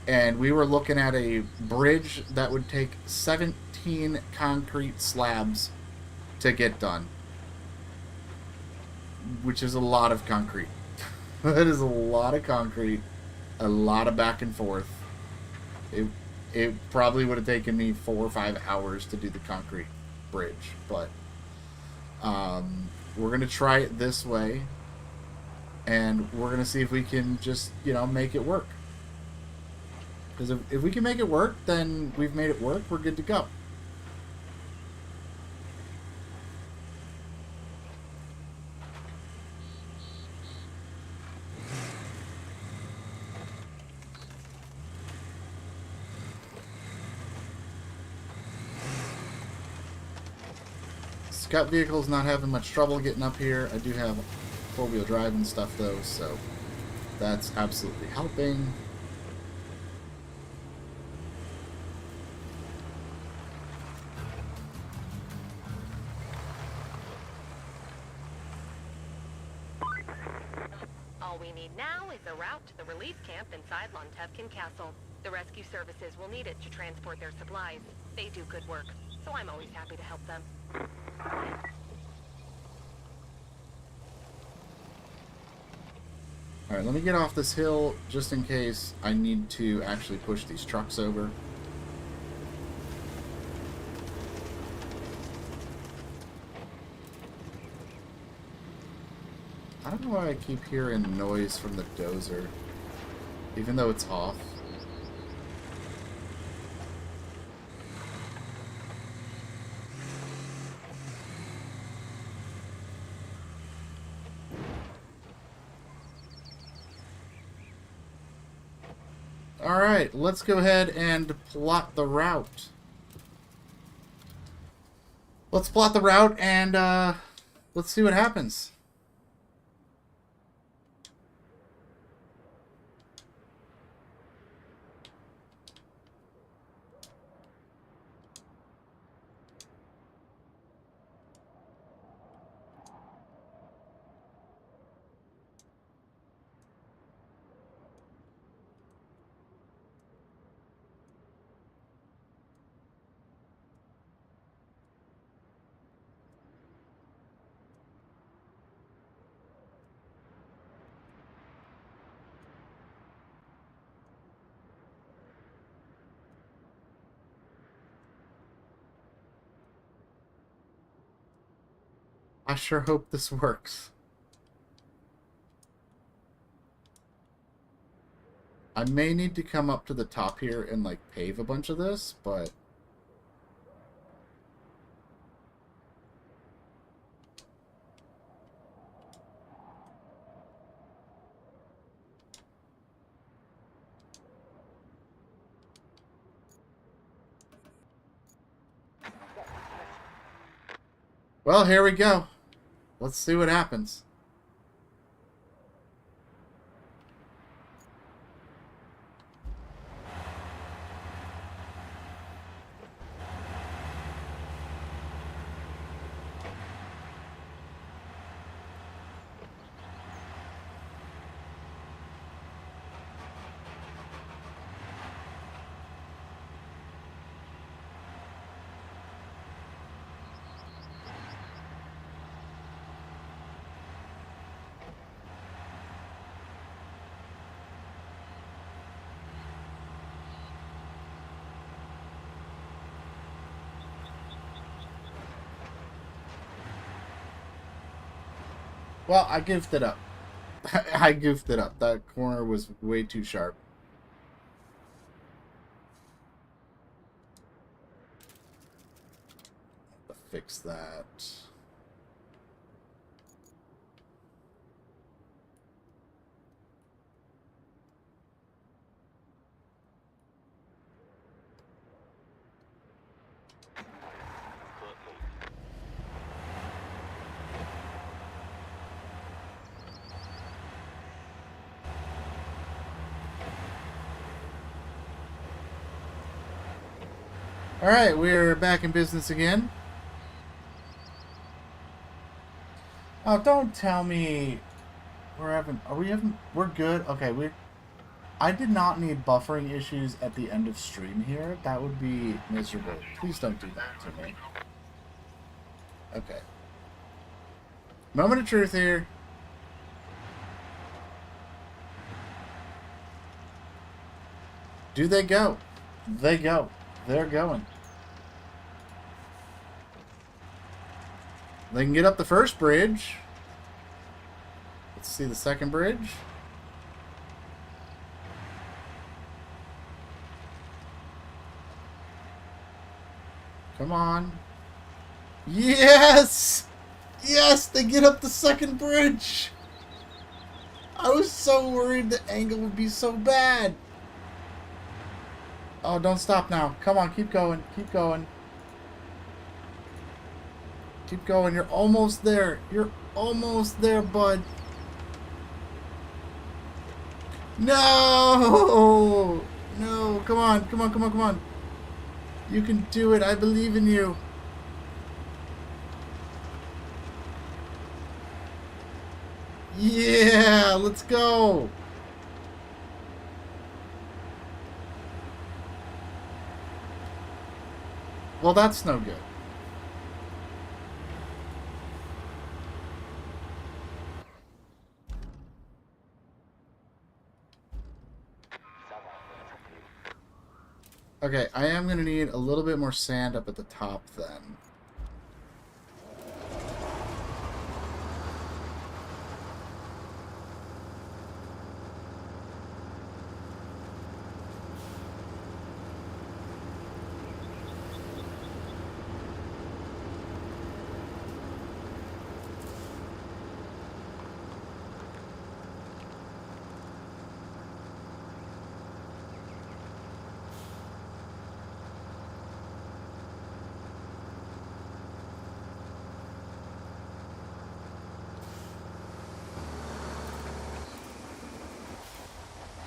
and we were looking at a bridge that would take 17 concrete slabs to get done, which is a lot of concrete. That is a lot of concrete, a lot of back and forth. It probably would have taken me 4 or 5 hours to do the concrete bridge, but we're gonna try it this way, and we're gonna see if we can just, you know, make it work. Because if we can make it work, then we've made it work. We're good to go. Scout vehicle's not having much trouble getting up here. I do have four-wheel drive and stuff though, so that's absolutely helping. All we need now is a route to the relief camp inside Lontevkin Castle. The rescue services will need it to transport their supplies. They do good work, so I'm always happy to help them. Alright, let me get off this hill just in case I need to actually push these trucks over. I don't know why I keep hearing noise from the dozer, even though it's off. Alright, let's go ahead and plot the route. Let's plot the route and let's see what happens. I sure hope this works. I may need to come up to the top here and, like, pave a bunch of this, but... Well, here we go. Let's see what happens. Well, I goofed it up. I goofed it up. That corner was way too sharp. Fix that. Alright, we're back in business again. Oh, don't tell me we're good? Okay, I did not need buffering issues at the end of stream here. That would be miserable. Please don't do that to me. Okay. Moment of truth here. Do they go? They go. They're going. They can get up the first bridge. Let's see the second bridge. Come on. Yes! Yes, they get up the second bridge. I was so worried the angle would be so bad. Oh, don't stop now. Come on, keep going. Keep going. Keep going. You're almost there. You're almost there, bud. No! No, come on. Come on, come on, come on. You can do it. I believe in you. Yeah, let's go. Well, that's no good. Okay, I am going to need a little bit more sand up at the top then.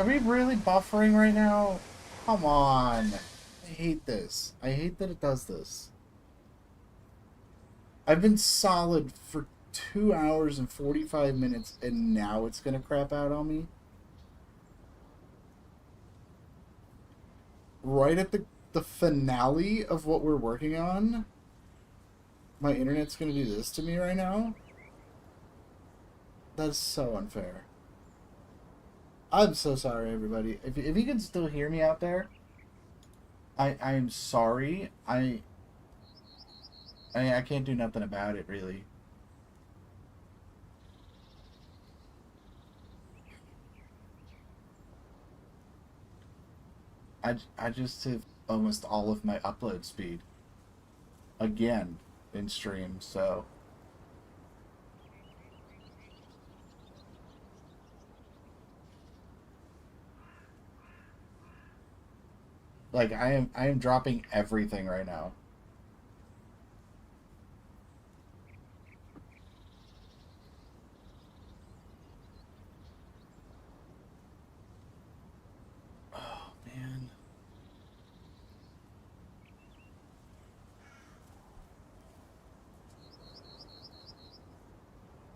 Are we really buffering right now? Come on. I hate this. I hate that it does this. I've been solid for 2 hours and 45 minutes and now it's gonna crap out on me? Right at the finale of what we're working on? My internet's gonna do this to me right now? That is so unfair. I'm so sorry, everybody. If you can still hear me out there, I'm sorry. I can't do nothing about it, really. I just have almost all of my upload speed again in stream, so like I am dropping everything right now. Oh man.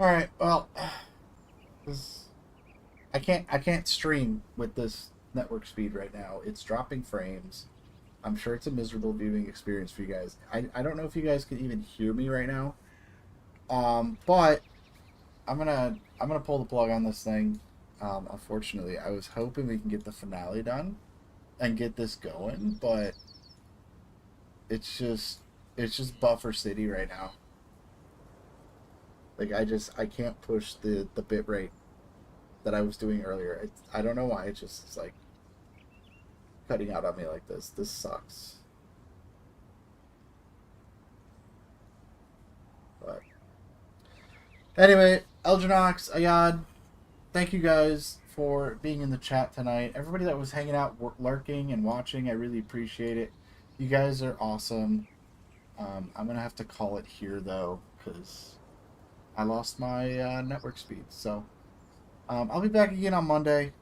All right, well, this, I can't stream with this network speed right now. It's dropping frames. I'm sure it's a miserable viewing experience for you guys. I don't know if you guys can even hear me right now. But I'm gonna pull the plug on this thing. Unfortunately, I was hoping we can get the finale done and get this going, but it's just buffer city right now. Like I can't push the bit rate that I was doing earlier. I don't know why. It's like cutting out on me like this. This sucks. But anyway, Elginox, Ayad, thank you guys for being in the chat tonight. Everybody that was hanging out, lurking, and watching, I really appreciate it. You guys are awesome. I'm gonna have to call it here though, because I lost my network speed. So I'll be back again on Monday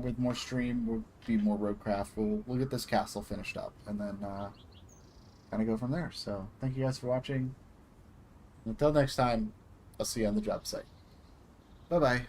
with more stream. We'll be more Roadcraft. We'll get this castle finished up, and then kind of go from there. So thank you guys for watching. Until next time, I'll see you on the job site. Bye bye.